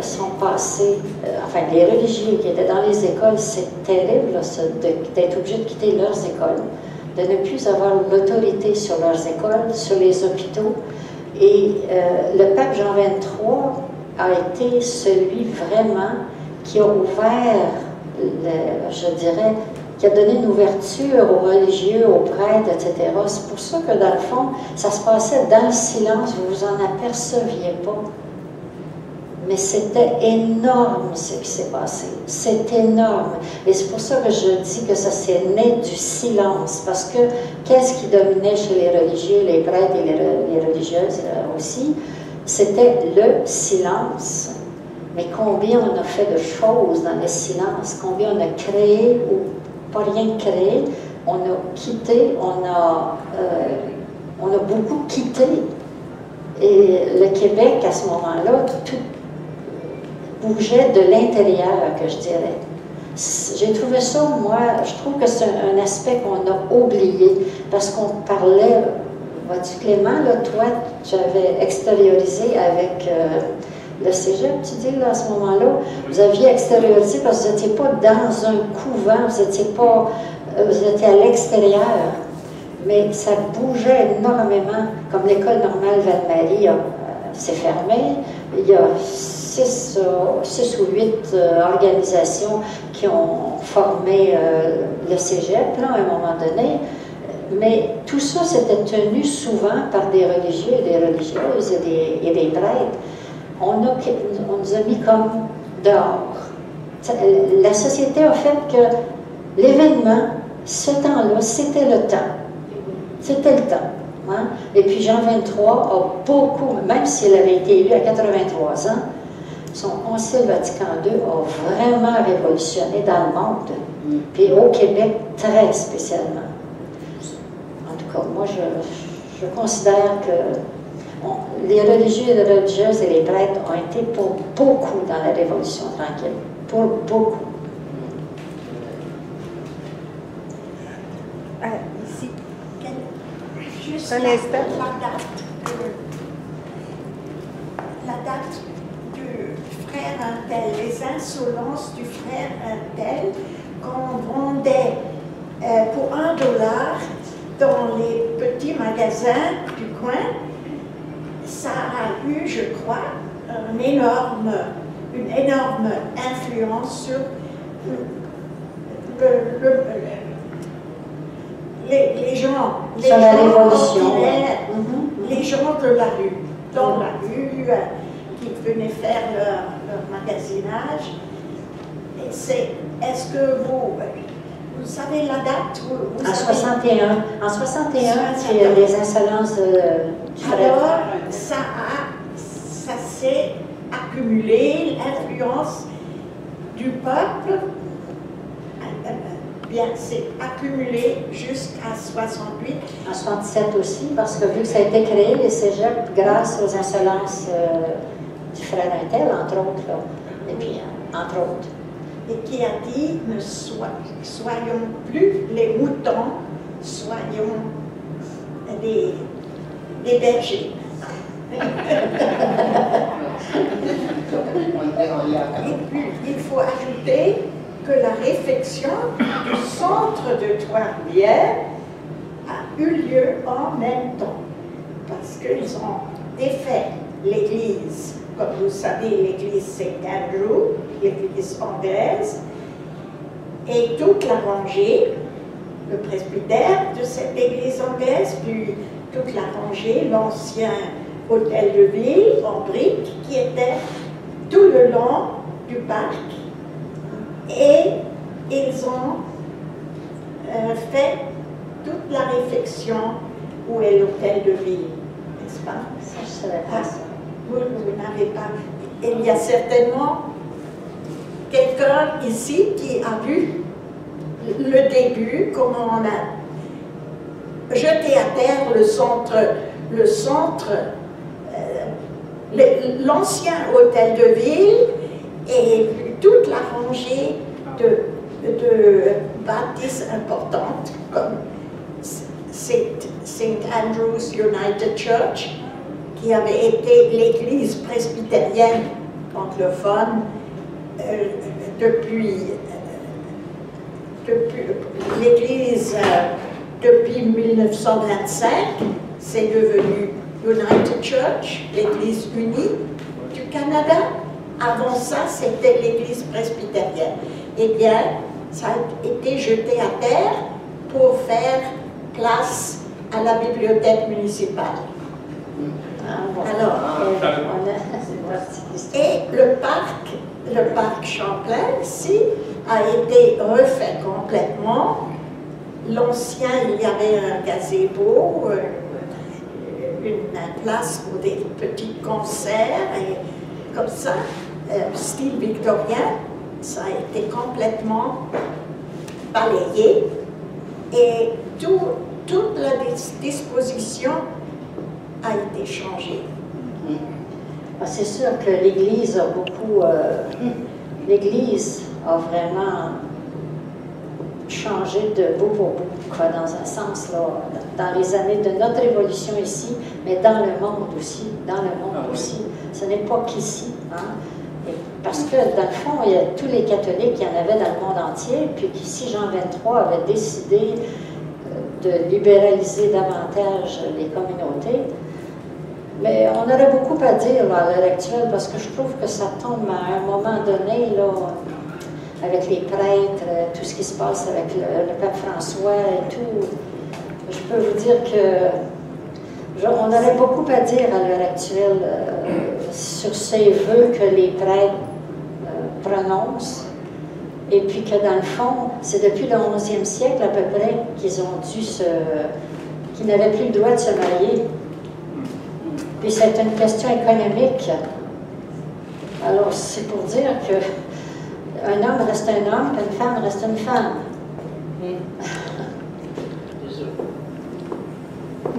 sont passées, enfin, les religieux qui étaient dans les écoles, c'est terrible d'être obligés de quitter leurs écoles, de ne plus avoir l'autorité sur leurs écoles, sur les hôpitaux. Et le pape Jean XXIII a été celui vraiment qui a ouvert, je dirais, qui a donné une ouverture aux religieux, aux prêtres, etc. C'est pour ça que dans le fond, ça se passait dans le silence, vous vous en aperceviez pas. Mais c'était énorme ce qui s'est passé. C'est énorme. Et c'est pour ça que je dis que ça s'est né du silence. Parce que qu'est-ce qui dominait chez les religieux, les prêtres et les religieuses aussi? C'était le silence. Mais combien on a fait de choses dans le silence? Combien on a créé ou pas rien créé? On a quitté, on a beaucoup quitté. Et le Québec, à ce moment-là, tout bougeait de l'intérieur, que je dirais. J'ai trouvé ça, moi, je trouve que c'est un aspect qu'on a oublié, parce qu'on parlait, vois-tu Clément, là, toi, tu avais extériorisé avec le cégep, tu dis, là, à ce moment-là, vous aviez extériorisé parce que vous n'étiez pas dans un couvent, vous étiez à l'extérieur, mais ça bougeait énormément, comme l'école normale Val-Marie s'est fermée, il y a 6 ou 8 organisations qui ont formé le cégep, là, à un moment donné. Mais tout ça s'était tenu souvent par des religieux et des religieuses et des prêtres. On nous a mis comme dehors. La société a fait que l'événement, ce temps-là, c'était le temps. C'était le temps. Hein? Et puis Jean XXIII a beaucoup, même s'il avait été élu à 83 ans, son concile Vatican II a vraiment révolutionné dans le monde, puis au Québec très spécialement. En tout cas, moi je considère que les religieux et les religieuses et les prêtres ont été pour beaucoup dans la Révolution tranquille, pour beaucoup. Ici, juste un instant. La date frère Untel, les insolences du frère Untel qu'on vendait pour $1 dans les petits magasins du coin. Ça a eu, je crois, une énorme influence sur les gens, sur la Révolution, les gens de la rue, dans la rue, qui venaient faire leur magasinage. Est-ce que vous savez la date? En 61. En 61, il y a les insolences du frère. Alors, ça s'est accumulé, l'influence du peuple, bien, c'est accumulé jusqu'à 68. En 67 aussi, parce que vu que ça a été créé, les cégeps, grâce aux insolences du frère Untel, entre autres, là. Et puis, entre autres. Et qui a dit, ne soyons plus les moutons, soyons des bergers. Et puis, il faut ajouter que la réfection du centre de Trois-Rivières eu lieu en même temps, parce qu'ils ont défait l'église. Comme vous savez, l'église St. Andrew, l'église anglaise, et toute la rangée, le presbytère de cette église anglaise, puis toute la rangée, l'ancien hôtel de ville en briques qui était tout le long du parc. Et ils ont fait toute la réflexion où est l'hôtel de ville, n'est-ce pas? Ça, je ne savais pas ça. Vous n'avez pas. Il y a certainement quelqu'un ici qui a vu le début, comment on a jeté à terre l'ancien hôtel de ville et toute la rangée de bâtisses importantes comme St. Andrew's United Church, qui avait été l'église presbytérienne anglophone depuis l'église depuis 1925, c'est devenu United Church, l'église unie du Canada. Avant ça, c'était l'église presbytérienne. Eh bien, ça a été jeté à terre pour faire place à la bibliothèque municipale. Alors, et le parc Champlain ici a été refait complètement. L'ancien, il y avait un gazebo, une place pour des petits concerts, et comme ça, style victorien, ça a été complètement balayé et toute la disposition a été changée. C'est sûr que l'Église a beaucoup... l'Église a vraiment changé de bout pour bout, quoi, dans un sens, là, dans les années de notre évolution ici, mais dans le monde aussi. Dans le monde aussi. Ce n'est pas qu'ici. Hein? Parce que, dans le fond, il y a tous les catholiques, il y en avait dans le monde entier, puis qu'ici, Jean XXIII avait décidé de libéraliser davantage les communautés. Mais on aurait beaucoup à dire là, à l'heure actuelle, parce que je trouve que ça tombe à un moment donné, là, avec les prêtres, tout ce qui se passe avec le pape François et tout. Je peux vous dire que on aurait beaucoup à dire à l'heure actuelle sur ces vœux que les prêtres prononcent, et puis que dans le fond, c'est depuis le 11e siècle à peu près qu'ils ont dû qu'ils n'avaient plus le droit de se marier. Puis c'est une question économique. Alors c'est pour dire que un homme reste un homme, qu'une femme reste une femme.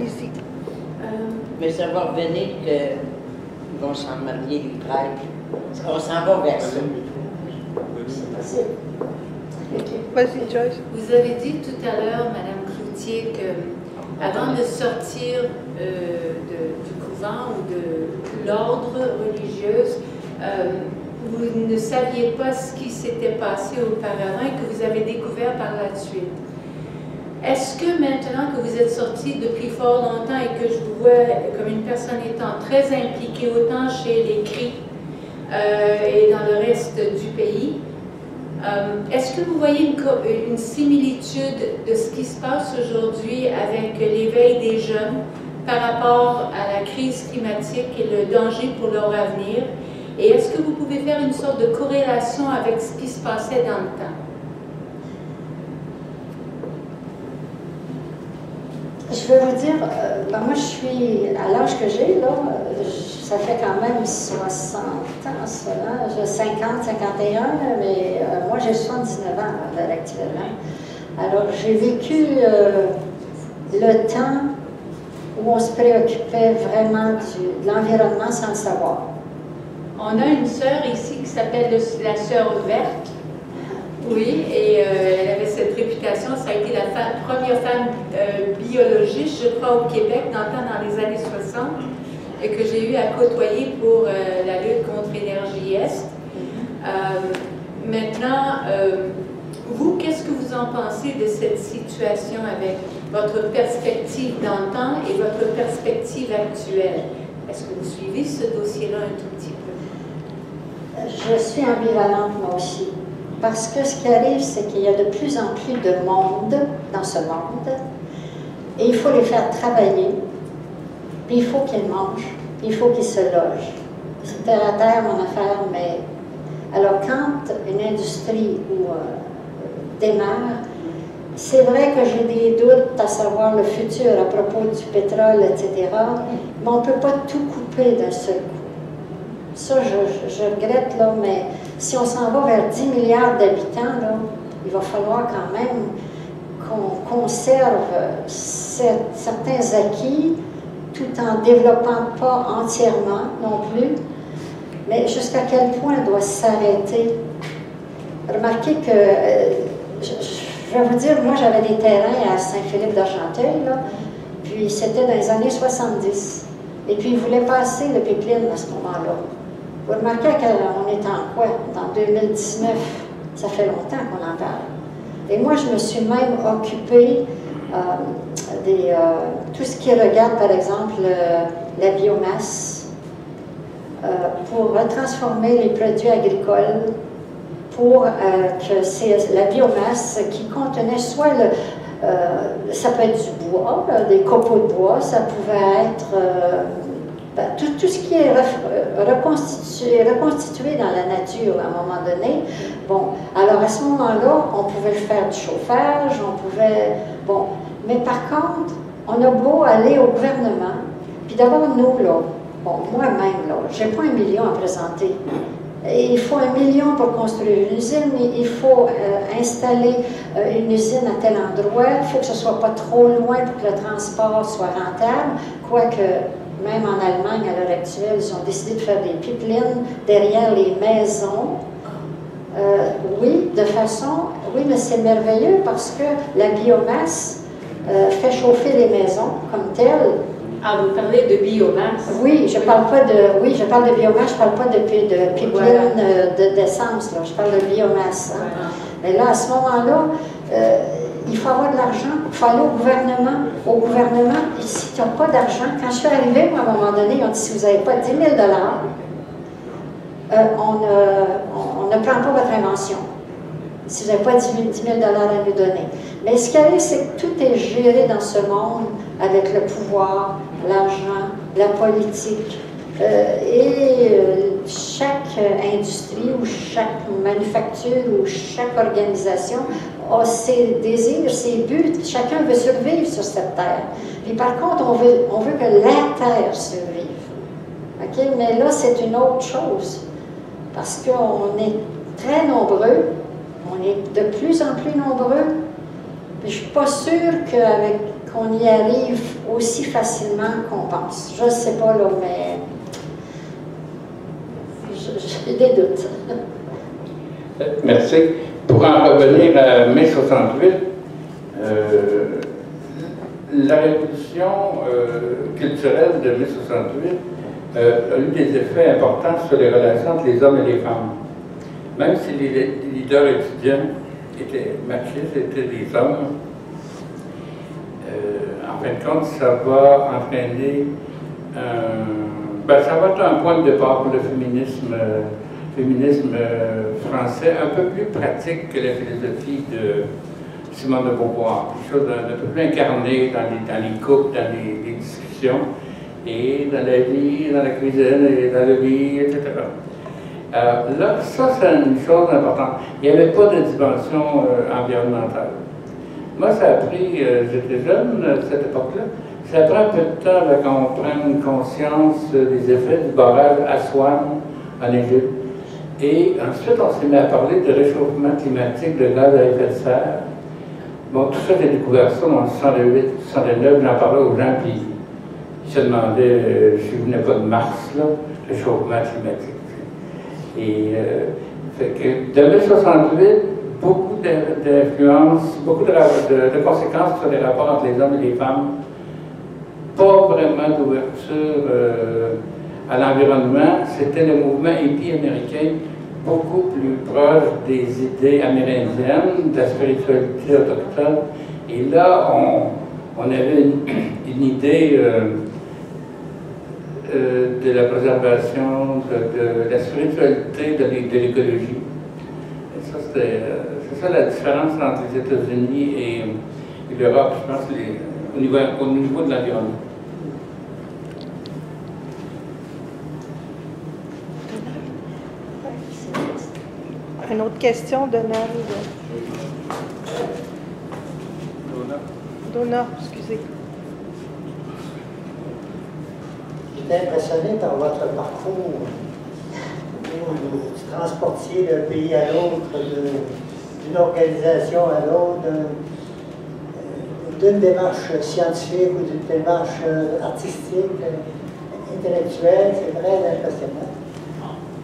Ici. Mais ça va revenir qu'ils vont s'en marier, les prêtres. On s'en va vers ça. Vas-y, Joyce. Vous avez dit tout à l'heure, Madame Cloutier, que avant de sortir du couvent ou de l'ordre religieuse, vous ne saviez pas ce qui s'était passé auparavant et que vous avez découvert par la suite. Est-ce que maintenant que vous êtes sorti depuis fort longtemps et que je vous vois comme une personne étant très impliquée autant chez les CRI et dans le reste du pays, est-ce que vous voyez une similitude de ce qui se passe aujourd'hui avec l'éveil des jeunes par rapport à la crise climatique et le danger pour leur avenir? Et est-ce que vous pouvez faire une sorte de corrélation avec ce qui se passait dans le temps? Je vais vous dire, moi je suis, à l'âge que j'ai, là, ça fait quand même 60 ans, cela, j'ai 50, 51, mais moi j'ai 79 ans à l'heure actuelle. Alors j'ai vécu le temps où on se préoccupait vraiment de l'environnement sans le savoir. On a une sœur ici qui s'appelle la sœur verte. Oui, et elle avait cette réputation. Ça a été la première femme biologiste, je crois, au Québec, dans les années 60, et que j'ai eu à côtoyer pour la lutte contre Énergie Est. Maintenant, vous, qu'est-ce que vous en pensez de cette situation avec votre perspective dans le temps et votre perspective actuelle. Est-ce que vous suivez ce dossier-là un tout petit peu? Je suis ambivalente moi aussi. Parce que ce qui arrive, c'est qu'il y a de plus en plus de monde dans ce monde. Et il faut les faire travailler. Puis il faut qu'ils mangent. Il faut qu'ils se logent. C'est terre à terre, mon affaire, mais... Alors, quand une industrie démarre, c'est vrai que j'ai des doutes à savoir le futur à propos du pétrole, etc., mais on ne peut pas tout couper d'un seul coup. Ça, je regrette, là, mais si on s'en va vers 10 milliards d'habitants, là, il va falloir quand même qu'on conserve certains acquis tout en développant pas entièrement non plus. Mais jusqu'à quel point on doit s'arrêter? Remarquez que, je vais vous dire, moi j'avais des terrains à Saint-Philippe-d'Argenteuil, puis c'était dans les années 70. Et puis ils voulaient passer le pipeline à ce moment-là. Vous remarquez qu'on est en quoi? En 2019. Ça fait longtemps qu'on en parle. Et moi, je me suis même occupée tout ce qui regarde, par exemple, la biomasse, pour retransformer les produits agricoles, pour que c'est la biomasse qui contenait soit ça peut être du bois, des copeaux de bois, ça pouvait être tout ce qui est reconstitué dans la nature à un moment donné. Bon, alors à ce moment-là, on pouvait faire du chauffage, on pouvait... Bon, mais par contre, on a beau aller au gouvernement, puis d'abord nous, là, bon, moi-même, là, j'ai pas 1 million à présenter. Et il faut 1 million pour construire une usine, il faut installer une usine à tel endroit, il faut que ce soit pas trop loin pour que le transport soit rentable, quoique même en Allemagne, à l'heure actuelle, ils ont décidé de faire des pipelines derrière les maisons. Oui, de façon... Oui, mais c'est merveilleux parce que la biomasse fait chauffer les maisons comme telles. Ah, vous parlez de biomasse? Oui, je parle pas de... Oui, je parle de biomasse, je parle pas de pipeline d'essence, là. Je parle de biomasse. Hein. Voilà. Mais là, à ce moment-là, il faut avoir de l'argent, il faut aller au gouvernement. Au gouvernement, si tu n'as pas d'argent, quand je suis arrivée, moi, à un moment donné, ils ont dit, si vous n'avez pas 10 000 $, on ne prend pas votre invention. Si vous n'avez pas 10 000 $ à nous donner. Mais ce qui arrive, c'est que tout est géré dans ce monde avec le pouvoir, l'argent, la politique. Chaque industrie ou chaque manufacture ou chaque organisation a ses désirs, ses buts. Chacun veut survivre sur cette terre. Puis par contre, on veut que la terre survive. Okay? Mais là, c'est une autre chose. Parce qu'on est très nombreux, on est de plus en plus nombreux. Puis je ne suis pas sûre qu'on y arrive aussi facilement qu'on pense. Je ne sais pas, là, mais j'ai des doutes. Merci. Pour en revenir à mai 68, la révolution culturelle de mai 68 a eu des effets importants sur les relations entre les hommes et les femmes. Même si les leaders étudiants étaient machistes, étaient des hommes, en fin de compte, ça va entraîner ça va être un point de départ pour le féminisme français, un peu plus pratique que la philosophie de Simone de Beauvoir, quelque chose d'un peu plus incarné dans les couples, dans les discussions, et dans la vie, dans la cuisine, et dans le lit, etc. Là, ça, c'est une chose importante. Il n'y avait pas de dimension environnementale. Moi, ça a pris, j'étais jeune à cette époque-là, ça prend un peu de temps qu'on prenne conscience des effets du barrage Aswan en Égypte. Et ensuite, on s'est mis à parler de réchauffement climatique, de gaz à effet de serre. Bon, tout ça, j'ai découvert ça en 68, 69, j'en parlais aux gens, puis ils se demandaient si je venais pas de Mars, là, réchauffement climatique. Et fait que de 1968, beaucoup d'influences, beaucoup de conséquences sur les rapports entre les hommes et les femmes. Pas vraiment d'ouverture à l'environnement. C'était le mouvement hippie américain, beaucoup plus proche des idées amérindiennes, de la spiritualité autochtone. Et là, on avait une idée de la préservation, de la spiritualité de l'écologie. C'est ça la différence entre les États-Unis et l'Europe, je pense, au niveau de l'environnement. Une autre question de Donna, excusez. J'étais impressionné par votre parcours. Vous transportiez d'un pays à l'autre, d'une organisation à l'autre, d'une démarche scientifique ou d'une démarche artistique, intellectuelle. C'est très impressionnant.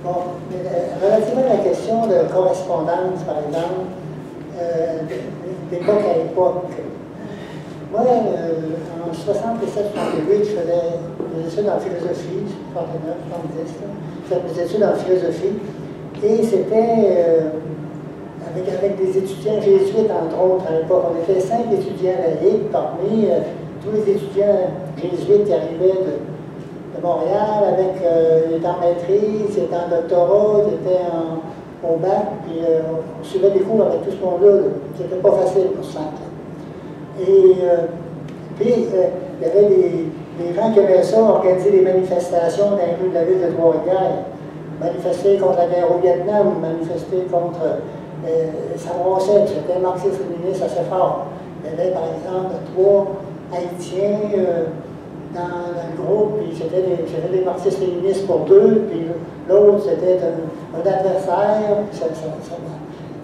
Bon, relativement à la question de correspondance, par exemple, d'époque à époque, moi, en 67-68, je faisais des études en philosophie, 69-70, je faisais des études en philosophie, et c'était avec des étudiants jésuites, entre autres, à l'époque. On était 5 étudiants laïcs parmi tous les étudiants jésuites qui arrivaient de Montréal, avec ils étaient en maîtrise, ils étaient en doctorat, ils étaient au bac, puis on suivait des cours avec tout ce monde-là. C'était pas facile pour 5 ans. Et puis, il y avait des gens qui aimaient ça, organiser des manifestations dans les rues de la ville de Trois-Rivières, manifester contre la guerre au Vietnam, manifester contre Saint-Roncet, c'était marxiste-léniniste assez fort. Il y avait par exemple 3 Haïtiens dans le groupe, puis c'était des marxistes-léninistes pour 2, puis l'autre c'était un adversaire. Ça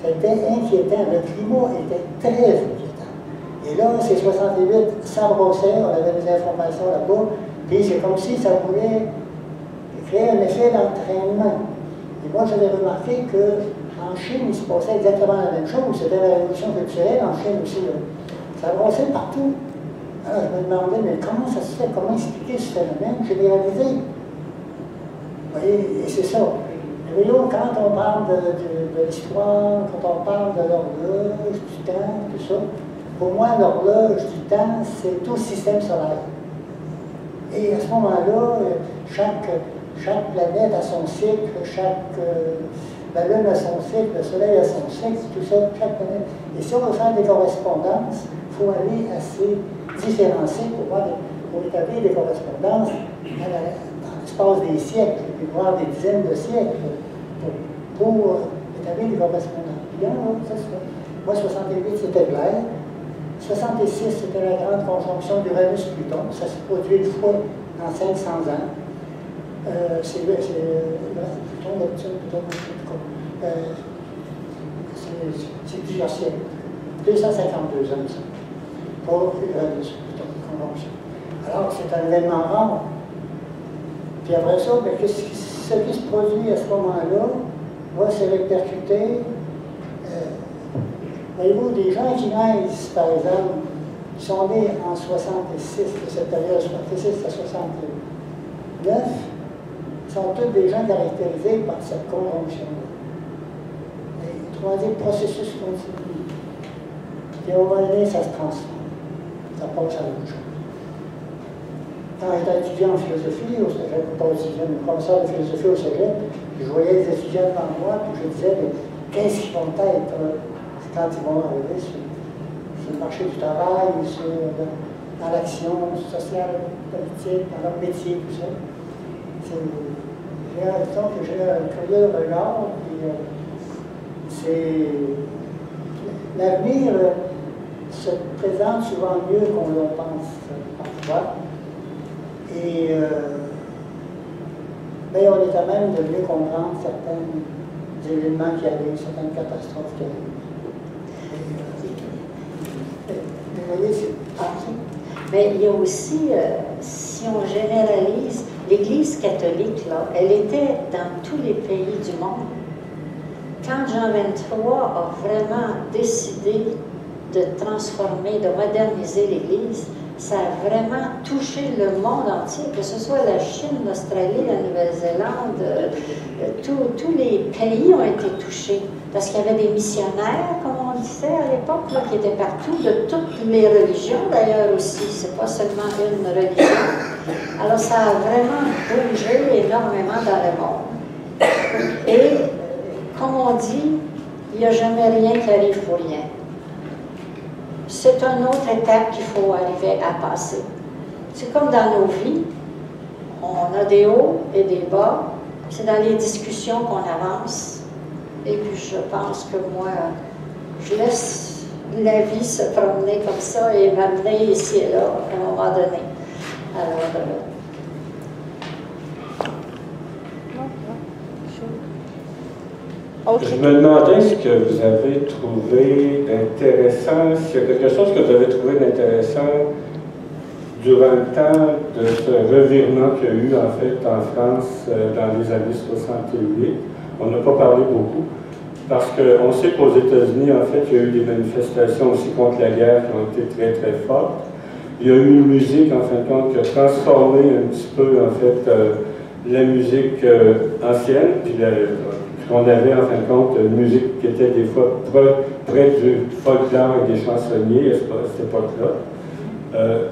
était inquiétant, le climat était très inquiétant. Et là, c'est 68, ça brossait, on avait des informations là-bas, puis c'est comme si ça voulait créer un effet d'entraînement. Et moi, j'avais remarqué qu'en Chine, il se passait exactement la même chose. C'était la révolution culturelle en Chine aussi. Là. Ça brossait partout. Alors, je me demandais, mais comment ça se fait? Comment expliquer ce phénomène généralisé? Vous voyez, et c'est ça. Et là, quand on parle de l'histoire, quand on parle de l'horloge, du temps, tout ça, pour moi, l'horloge du temps, c'est tout le système solaire. Et à ce moment-là, chaque planète a son cycle, la Lune a son cycle, le Soleil a son cycle, tout ça, chaque planète. Et si on veut faire des correspondances, il faut aller assez différencier pour établir des correspondances dans l'espace des siècles, puis voire des dizaines de siècles, pour établir des correspondances. Puis là, ça se fait. Moi, 68, c'était clair. 66, c'était la grande conjonction d'Uranus-Pluton. Ça se produit une fois dans 500 ans. C'est Pluton, d'habitude, c'est plusieurs siècles. 252 ans, ça. Pour Uranus-Pluton, conjonction. Alors, c'est un événement rare. Puis après ça, bien, ce qui se produit à ce moment-là va se répercuter. Voyez-vous, des gens qui naissent, par exemple, qui sont nés en 66, de cette période 66 à 69, sont tous des gens caractérisés par cette conjonction-là. Autrement dit, le processus continue. Et à un moment donné, ça se transforme. Ça passe à l'autre chose. Quand j'étais étudiant en philosophie, au cégep, pas étudiant, mais professeur de philosophie au cégep, je voyais les étudiants devant moi, puis je disais, mais qu'est-ce qu'ils vont être quand ils vont arriver sur le marché du travail, dans l'action sociale, politique, dans leur métier, tout ça. J'ai l'impression que j'ai un curieux regard, puis c'est... L'avenir se présente souvent mieux qu'on le pense parfois. Et mais on est à même de mieux comprendre certains événements qui arrivent, certaines catastrophes qui arrivent. Vous voyez, c'est parti. Mais il y a aussi, si on généralise, l'Église catholique, là, elle était dans tous les pays du monde. Quand Jean XXIII a vraiment décidé de transformer, de moderniser l'Église, ça a vraiment touché le monde entier, que ce soit la Chine, l'Australie, la Nouvelle-Zélande, tous les pays ont été touchés. parce qu'il y avait des missionnaires, comme on disait à l'époque, là, qui étaient partout, de toutes les religions d'ailleurs aussi, c'est pas seulement une religion. Alors ça a vraiment bougé énormément dans le monde. Et, comme on dit, il n'y a jamais rien qui arrive pour rien. C'est une autre étape qu'il faut arriver à passer. C'est comme dans nos vies, on a des hauts et des bas, c'est dans les discussions qu'on avance. Et puis je pense que moi, je laisse la vie se promener comme ça et m'amener ici et là à un moment donné. Alors, je me demandais ce que vous avez trouvé d'intéressant, s'il y a quelque chose que vous avez trouvé d'intéressant durant le temps de ce revirement qu'il y a eu en fait en France dans les années 68. On n'a pas parlé beaucoup, parce qu'on sait qu'aux États-Unis, en fait, il y a eu des manifestations aussi contre la guerre qui ont été très très fortes. Il y a eu une musique, en fin de compte, qui a transformé un petit peu, en fait, la musique ancienne, puis qu'on avait, en fin de compte, une musique qui était des fois près du folklore et des chansonniers à cette époque-là.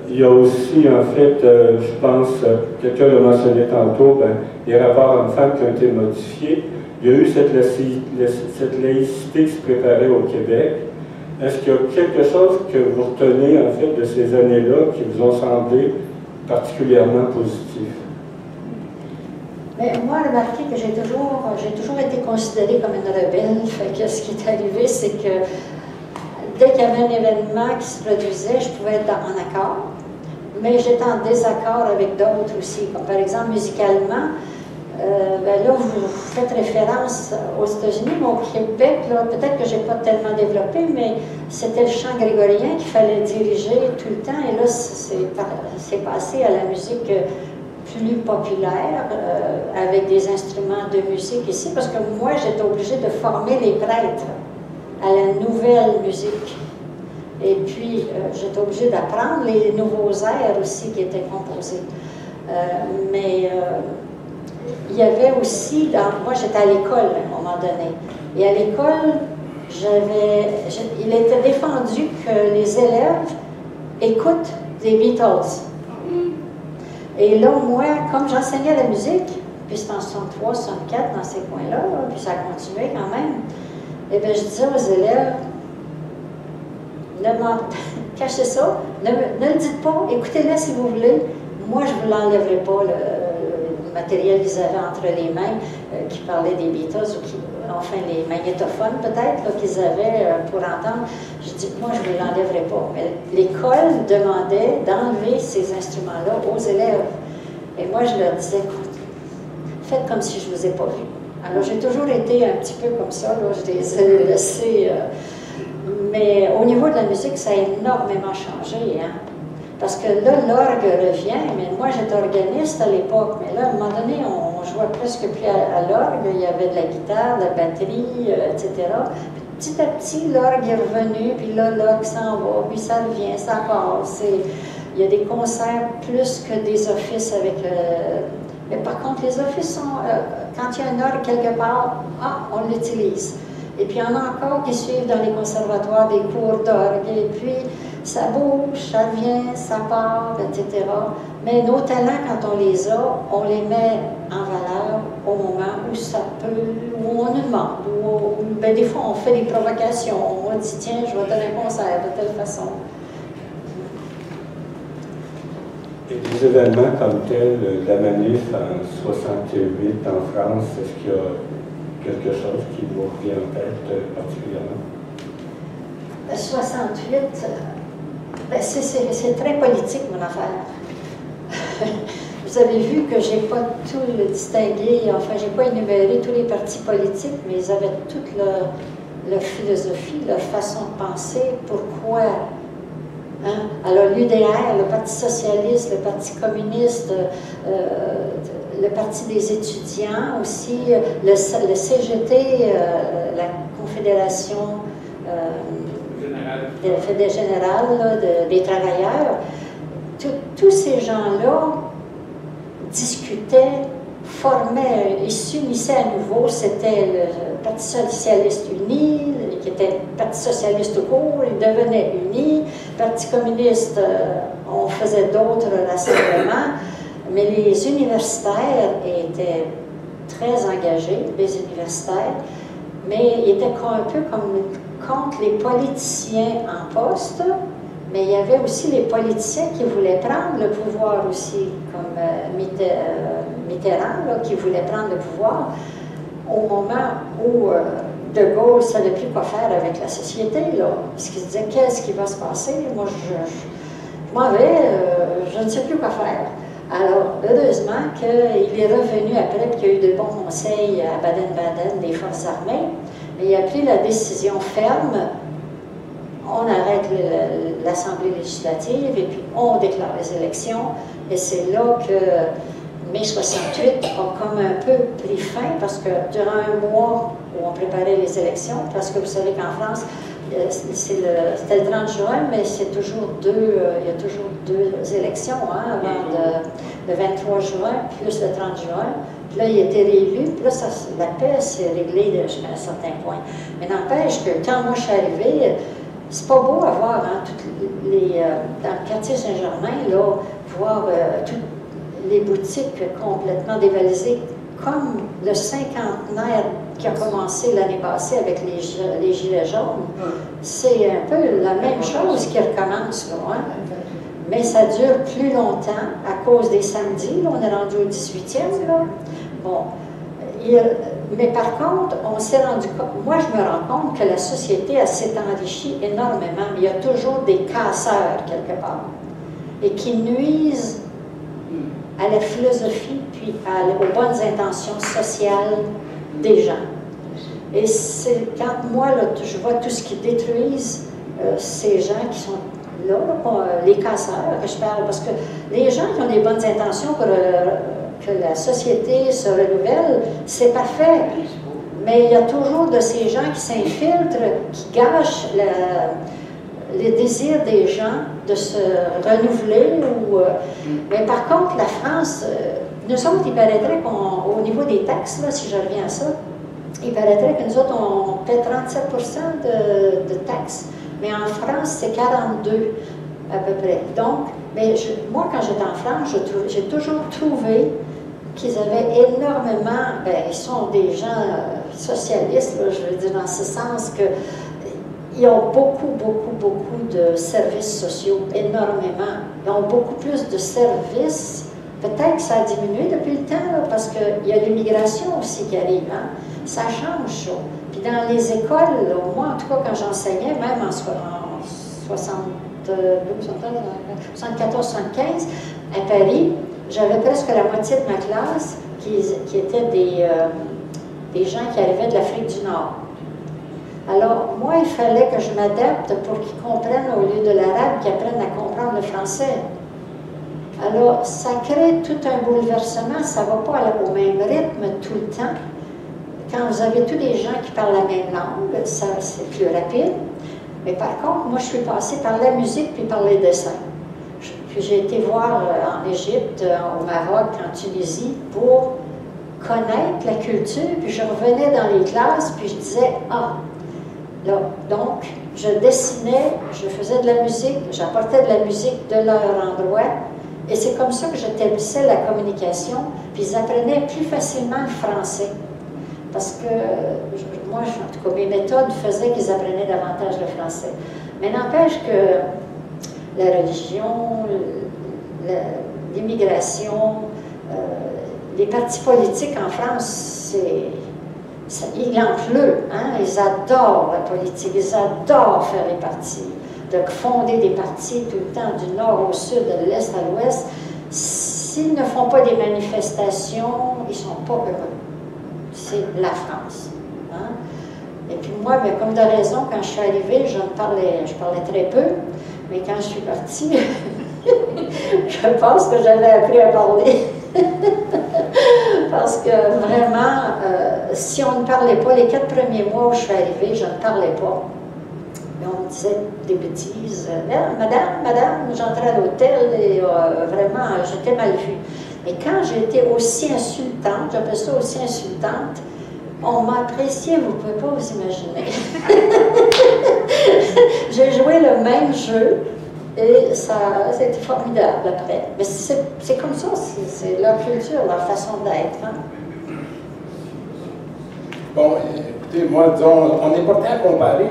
Il y a aussi, en fait, je pense, quelqu'un l'a mentionné tantôt, les rapports hommes-femmes qui ont été modifiés. Il y a eu cette laïcité qui se préparait au Québec. Est-ce qu'il y a quelque chose que vous retenez, en fait, de ces années-là qui vous ont semblé particulièrement positif? Mais moi, remarquez que j'ai toujours été considérée comme une rebelle. Fait que ce qui est arrivé, c'est que dès qu'il y avait un événement qui se produisait, je pouvais être en accord, mais j'étais en désaccord avec d'autres aussi. Comme par exemple, musicalement, là, vous faites référence aux États-Unis, mais au Québec, peut-être que je n'ai pas tellement développé, mais c'était le chant grégorien qu'il fallait diriger tout le temps, et là, c'est passé à la musique plus populaire, avec des instruments de musique ici, parce que moi, j'étais obligée de former les prêtres à la nouvelle musique. Et puis, j'étais obligée d'apprendre les nouveaux airs aussi qui étaient composés. Mais il y avait aussi, moi j'étais à l'école à un moment donné, et à l'école, il était défendu que les élèves écoutent des Beatles. Et là, moi, comme j'enseignais la musique, puis c'était en 63, 64, dans ces coins-là, puis ça a continué quand même, et bien je disais aux élèves, cachez ça, ne le dites pas, écoutez-le si vous voulez, moi je ne vous l'enlèverai pas, le matériel qu'ils avaient entre les mains, qui parlait des Beatles, ou enfin les magnétophones peut-être qu'ils avaient pour entendre. Je dis, moi je ne vous l'enlèverai pas. Mais l'école demandait d'enlever ces instruments-là aux élèves. Et moi je leur disais, écoute, faites comme si je ne vous ai pas vu. Alors j'ai toujours été un petit peu comme ça, là, je les ai laissés. Mais au niveau de la musique, ça a énormément changé. Hein? Parce que là, l'orgue revient, mais moi j'étais organiste à l'époque, mais là, à un moment donné, on jouait presque plus à l'orgue, il y avait de la guitare, de la batterie, etc. Puis, petit à petit, l'orgue est revenu, puis là, l'orgue s'en va, puis ça revient, ça passe. Il y a des concerts plus que des offices avec le... Mais par contre, les offices sont... quand il y a un orgue quelque part, on l'utilise. Et puis, il y en a encore qui suivent dans les conservatoires des cours d'orgue, et puis... ça bouge, ça vient, ça part, etc. Mais nos talents, quand on les a, on les met en valeur au moment où ça peut, où on nous demande. Ben, des fois, on fait des provocations. On dit, tiens, je vais donner un concert de telle façon. Et des événements comme tel, la manif en 68 en France, est-ce qu'il y a quelque chose qui vous revient en tête particulièrement? 68, ben c'est très politique, mon affaire. Vous avez vu que je n'ai pas tout le distingué, enfin, je n'ai pas énuméré tous les partis politiques, mais ils avaient toute leur philosophie, leur façon de penser, pourquoi. Hein? Alors, l'UDR, le Parti socialiste, le Parti communiste, le Parti des étudiants aussi, le CGT, la Confédération générale des travailleurs, tous ces gens-là discutaient il s'unissait à nouveau, c'était le Parti socialiste uni, qui était le Parti socialiste tout court, il devenait uni, le Parti communiste, on faisait d'autres rassemblements, mais les universitaires étaient très engagés, les universitaires, mais ils étaient un peu comme contre les politiciens en poste, mais il y avait aussi les politiciens qui voulaient prendre le pouvoir aussi, comme Mitterrand, là, qui voulait prendre le pouvoir au moment où De Gaulle ne savait plus quoi faire avec la société, là, parce qu'il se disait qu'est-ce qui va se passer, moi je m'en vais, je ne sais plus quoi faire. Alors, heureusement qu'il est revenu après, qu'il y a eu de bons conseils à Baden-Baden des forces armées, mais il a pris la décision ferme, on arrête l'Assemblée législative et puis on déclare les élections. Et c'est là que mai 68 a comme un peu pris fin parce que durant un mois où on préparait les élections, parce que vous savez qu'en France, c'était le 30 juin, mais c'est toujours il y a toujours deux élections hein, avant le 23 juin, plus le 30 juin. Puis là, il a été réélu, puis là, la paix s'est réglée jusqu'à un certain point. Mais n'empêche que quand moi je suis arrivée, c'est pas beau à voir hein, dans le quartier Saint-Germain, là, voir toutes les boutiques complètement dévalisées, comme le cinquantenaire qui a commencé l'année passée avec les gilets jaunes. C'est un peu la même chose qui recommence, là, hein. Mais ça dure plus longtemps à cause des samedis. Là, on est rendu au 18e. Là. Bon. Mais par contre, on s'est rendu compte, moi je me rends compte que la société s'est enrichie énormément, mais il y a toujours des casseurs quelque part, et qui nuisent à la philosophie, puis aux bonnes intentions sociales des gens. Et c'est quand moi, là, je vois tout ce qui détruisent ces gens qui sont là, les casseurs que je parle, parce que les gens qui ont des bonnes intentions pour que la société se renouvelle, c'est parfait. Mais il y a toujours de ces gens qui s'infiltrent, qui gâchent les désirs des gens de se renouveler. Mais par contre, la France, nous autres, il paraîtrait qu'au niveau des taxes, là, si je reviens à ça, il paraîtrait que nous autres, on paie 37% de taxes, mais en France, c'est 42 à peu près. Donc, mais moi, quand j'étais en France, j'ai toujours trouvé qu'ils avaient énormément, ils sont des gens socialistes, là, je veux dire, dans ce sens qu'ils ont beaucoup de services sociaux, énormément. Ils ont beaucoup plus de services. Peut-être que ça a diminué depuis le temps, là, parce qu'il y a l'immigration aussi qui arrive. Hein? Ça change, ça. Puis dans les écoles, là, moi, en tout cas, quand j'enseignais, même en 74, 75, à Paris, j'avais presque la moitié de ma classe qui étaient des gens qui arrivaient de l'Afrique du Nord. Alors, moi, il fallait que je m'adapte pour qu'ils comprennent, au lieu de l'arabe, qu'ils apprennent à comprendre le français. Alors, ça crée tout un bouleversement, ça ne va pas au même rythme tout le temps. Quand vous avez tous les gens qui parlent la même langue, c'est plus rapide. Mais par contre, moi, je suis passée par la musique puis par les dessins. Puis j'ai été voir en Égypte, au Maroc, en Tunisie, pour connaître la culture. Puis je revenais dans les classes, puis je disais, ah, là, donc, je dessinais, je faisais de la musique, j'apportais de la musique de leur endroit. Et c'est comme ça que j'établissais la communication, puis ils apprenaient plus facilement le français. Parce que moi, en tout cas, mes méthodes faisaient qu'ils apprenaient davantage le français. Mais n'empêche que la religion, l'immigration, les partis politiques en France, il en pleut. Hein? Ils adorent la politique, ils adorent faire les partis. De fonder des partis tout le temps, du nord au sud, de l'est à l'ouest. S'ils ne font pas des manifestations, ils ne sont pas heureux. C'est la France. Hein? Et puis moi, mais comme de raison, quand je suis arrivée, je parlais très peu, mais quand je suis partie, je pense que j'avais appris à parler. Parce que vraiment, si on ne parlait pas, les 4 premiers mois où je suis arrivée, je ne parlais pas. Et on me disait des bêtises. Madame, j'entrais à l'hôtel et vraiment, j'étais mal vue. Et quand j'étais aussi insultante, j'appelle ça aussi insultante, on m'a apprécié, vous ne pouvez pas vous imaginer. J'ai joué le même jeu et c'était formidable après. Mais c'est comme ça, c'est leur culture, leur façon d'être. Hein? Bon, écoutez, moi, disons, on est porté à comparer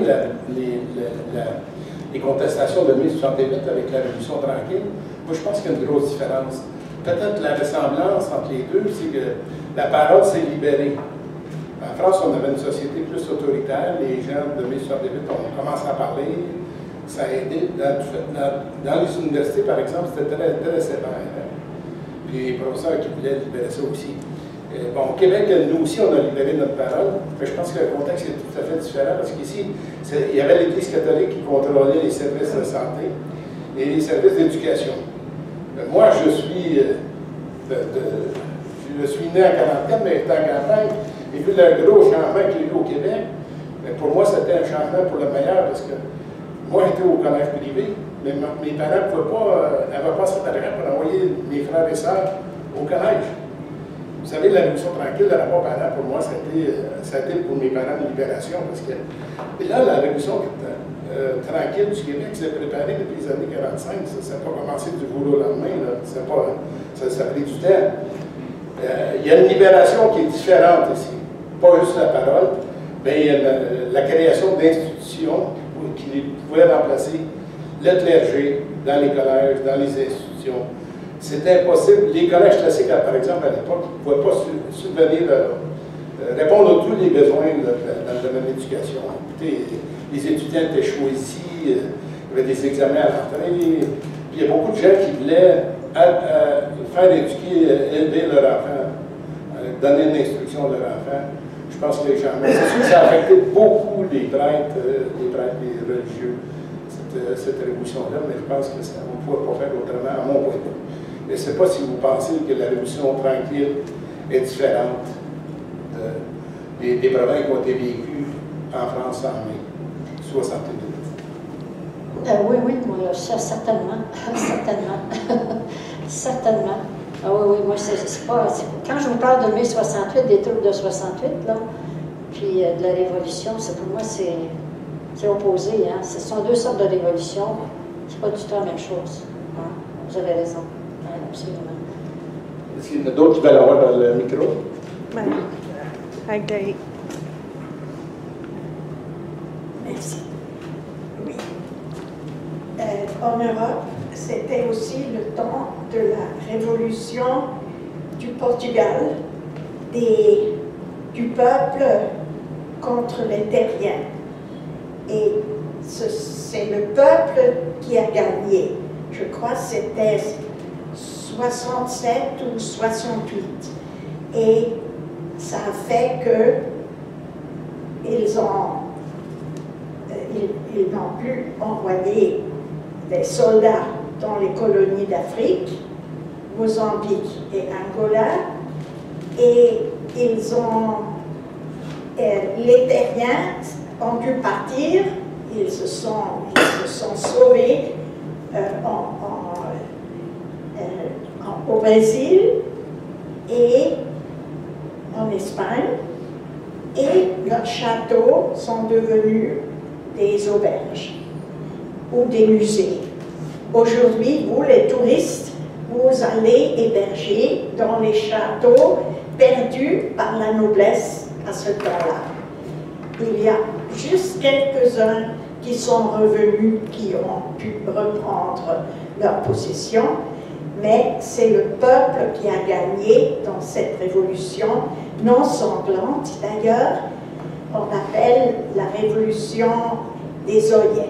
les contestations de mai 68 avec la Révolution tranquille. Moi, je pense qu'il y a une grosse différence. Peut-être la ressemblance entre les deux, c'est que la parole s'est libérée. En France, on avait une société plus autoritaire. Les gens de mai 68 ont commencé à parler. Ça a aidé. Dans les universités, par exemple, c'était très, très sévère. Hein? Puis les professeurs qui voulaient libérer ça aussi. Bon, au Québec, nous aussi, on a libéré notre parole. Mais je pense que le contexte est tout à fait différent parce qu'ici, il y avait l'Église catholique qui contrôlait les services de santé et les services d'éducation. Moi, je suis né en 44, mais j'étais en campagne. Et vu le gros changement qu'il y a eu au Québec, pour moi, c'était un changement pour le meilleur parce que moi, j'étais au collège privé, mais mes parents n'avaient pas cet argent pour envoyer mes frères et sœurs au collège. Vous savez, la Révolution tranquille, le rapport parent, pour moi, ça a été pour mes parents une libération. Parce que, et là, la Révolution tranquille du Québec s'est préparée depuis les années 45. Ça n'a pas commencé du jour au lendemain. Ça a pris du temps. Il y a une libération qui est différente ici. Pas juste la parole, mais il y a la création d'institutions qui pouvaient remplacer le clergé dans les collèges, dans les institutions. C'était impossible. Les collèges classiques, par exemple, à l'époque, ne pouvaient pas répondre à tous les besoins dans le domaine de l'éducation. Écoutez, les étudiants étaient choisis, il y avait des examens à l'entrée, puis il y a beaucoup de gens qui voulaient faire éduquer, élever leur enfant, donner une instruction à leur enfant. Je pense que les gens, mais c'est sûr que ça a affecté beaucoup les prêtres, les religieux, cette révolution-là, mais je pense qu'on ne pouvait pas faire autrement, à mon point de vue. Je ne sais pas si vous pensez que la Révolution tranquille est différente des problèmes qui ont été vécus en France en mai 68. Oui, moi, ça, certainement. Certainement. Ah oui, moi, c'est pas... Quand je vous parle de mai 68, des troupes de 68, là, puis de la Révolution, pour moi, c'est opposé. Hein? Ce sont deux sortes de révolutions. C'est pas du tout la même chose. Hein? Vous avez raison. Absolument. Est-ce qu'il y en a d'autres qui veulent avoir dans le micro? Aglaé. Merci. Oui. En Europe, c'était aussi le temps de la révolution du Portugal, du peuple contre les terriens. Et c'est le peuple qui a gagné. Je crois que c'était 67 ou 68. Et ça a fait que ils n'ont plus envoyé des soldats dans les colonies d'Afrique, Mozambique et Angola, et les terriens ont dû partir, ils se sont sauvés au Brésil et en Espagne, et leurs châteaux sont devenus des auberges ou des musées. Aujourd'hui, vous, les touristes, vous allez héberger dans les châteaux perdus par la noblesse à ce temps-là. Il y a juste quelques-uns qui sont revenus, qui ont pu reprendre leur possession, mais c'est le peuple qui a gagné dans cette révolution non sanglante. D'ailleurs, on appelle la révolution des œillets.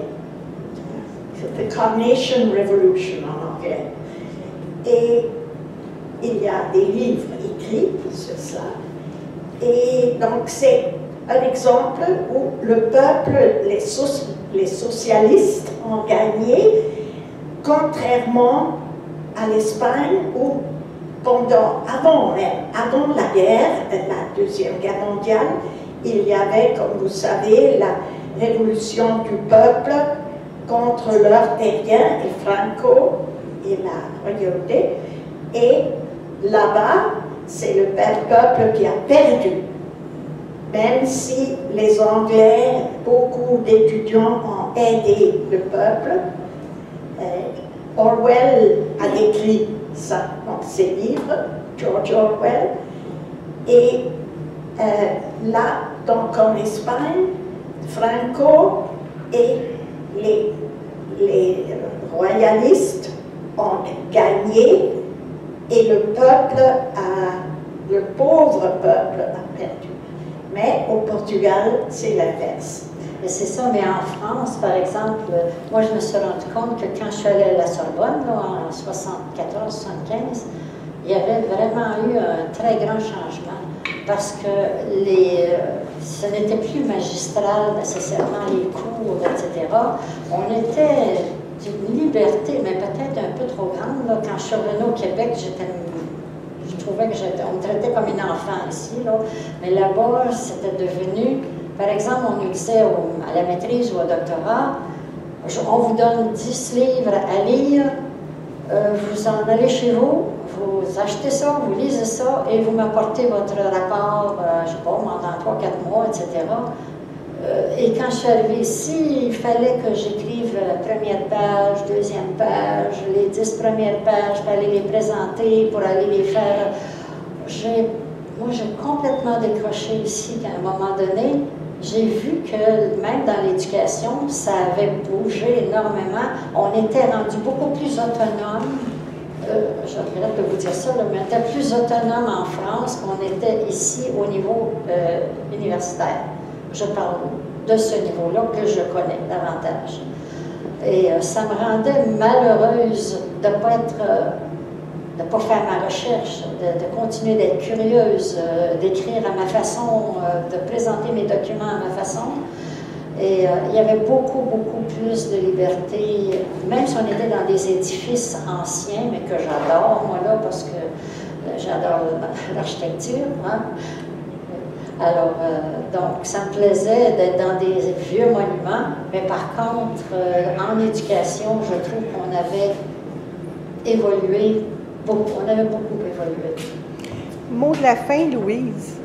The Carnation Revolution en anglais. Et il y a des livres écrits sur ça. Et donc c'est un exemple où le peuple, les socialistes ont gagné, contrairement à l'Espagne où avant la guerre, la Deuxième Guerre mondiale, il y avait, comme vous savez, la révolution du peuple contre leurs terriens et Franco et la royauté. Et là-bas, c'est le peuple qui a perdu. Même si les Anglais, beaucoup d'étudiants ont aidé le peuple, Orwell a décrit ça dans ses livres, George Orwell, et là, donc en Espagne, Franco et les royalistes ont gagné et le pauvre peuple a perdu. Mais au Portugal, c'est l'inverse. Et c'est ça, mais en France, par exemple, moi je me suis rendu compte que quand je suis allée à la Sorbonne, là, en 74-75, il y avait vraiment eu un très grand changement parce que ce n'était plus magistral nécessairement les cours, etc. On était d'une liberté, mais peut-être un peu trop grande. Là. Quand je suis revenue au Québec, je trouvais que on me traitait comme une enfant ici, là. Mais là-bas, c'était devenu, par exemple, on nous disait à la maîtrise ou au doctorat, on vous donne 10 livres à lire, vous en allez chez vous, vous achetez ça, vous lisez ça, et vous m'apportez votre rapport, je ne sais pas, dans 3-4 mois, etc. Et quand je suis arrivée ici, il fallait que j'écrive la première page, deuxième page, les 10 premières pages, pour aller les présenter, pour aller les faire. Moi, j'ai complètement décroché ici qu'à un moment donné, j'ai vu que même dans l'éducation, ça avait bougé énormément. On était rendu beaucoup plus autonome. Je regrette de vous dire ça, mais on était plus autonome en France qu'on était ici au niveau universitaire. Je parle de ce niveau-là que je connais davantage. Et ça me rendait malheureuse de ne pas faire ma recherche, de continuer d'être curieuse, d'écrire à ma façon, de présenter mes documents à ma façon. Et il y avait beaucoup, beaucoup plus de liberté, même si on était dans des édifices anciens, mais que j'adore, moi, là, parce que j'adore l'architecture. Hein? Alors, donc, ça me plaisait d'être dans des vieux monuments, mais par contre, en éducation, je trouve qu'on avait évolué beaucoup, on avait beaucoup évolué. Mot de la fin, Louise.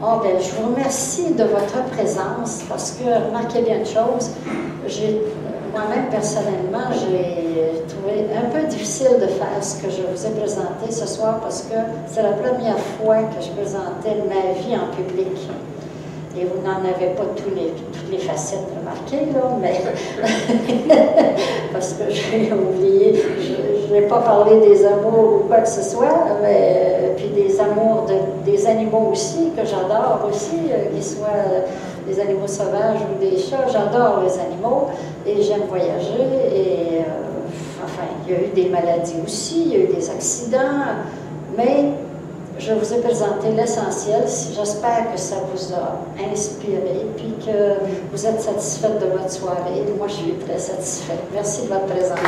Oh, bien, je vous remercie de votre présence parce que, remarquez bien une chose, moi-même, personnellement, j'ai trouvé un peu difficile de faire ce que je vous ai présenté ce soir parce que c'est la première fois que je présentais ma vie en public. Et vous n'en avez pas toutes les facettes remarquées, là, mais parce que j'ai oublié, je n'ai pas parlé des amours ou quoi que ce soit, mais puis des amours des animaux aussi, que j'adore aussi, qu'ils soient des animaux sauvages ou des chats, j'adore les animaux et j'aime voyager et enfin, il y a eu des maladies aussi, il y a eu des accidents, mais je vous ai présenté l'essentiel. J'espère que ça vous a inspiré puis que vous êtes satisfaite de votre soirée. Moi, je suis très satisfaite. Merci de votre présence.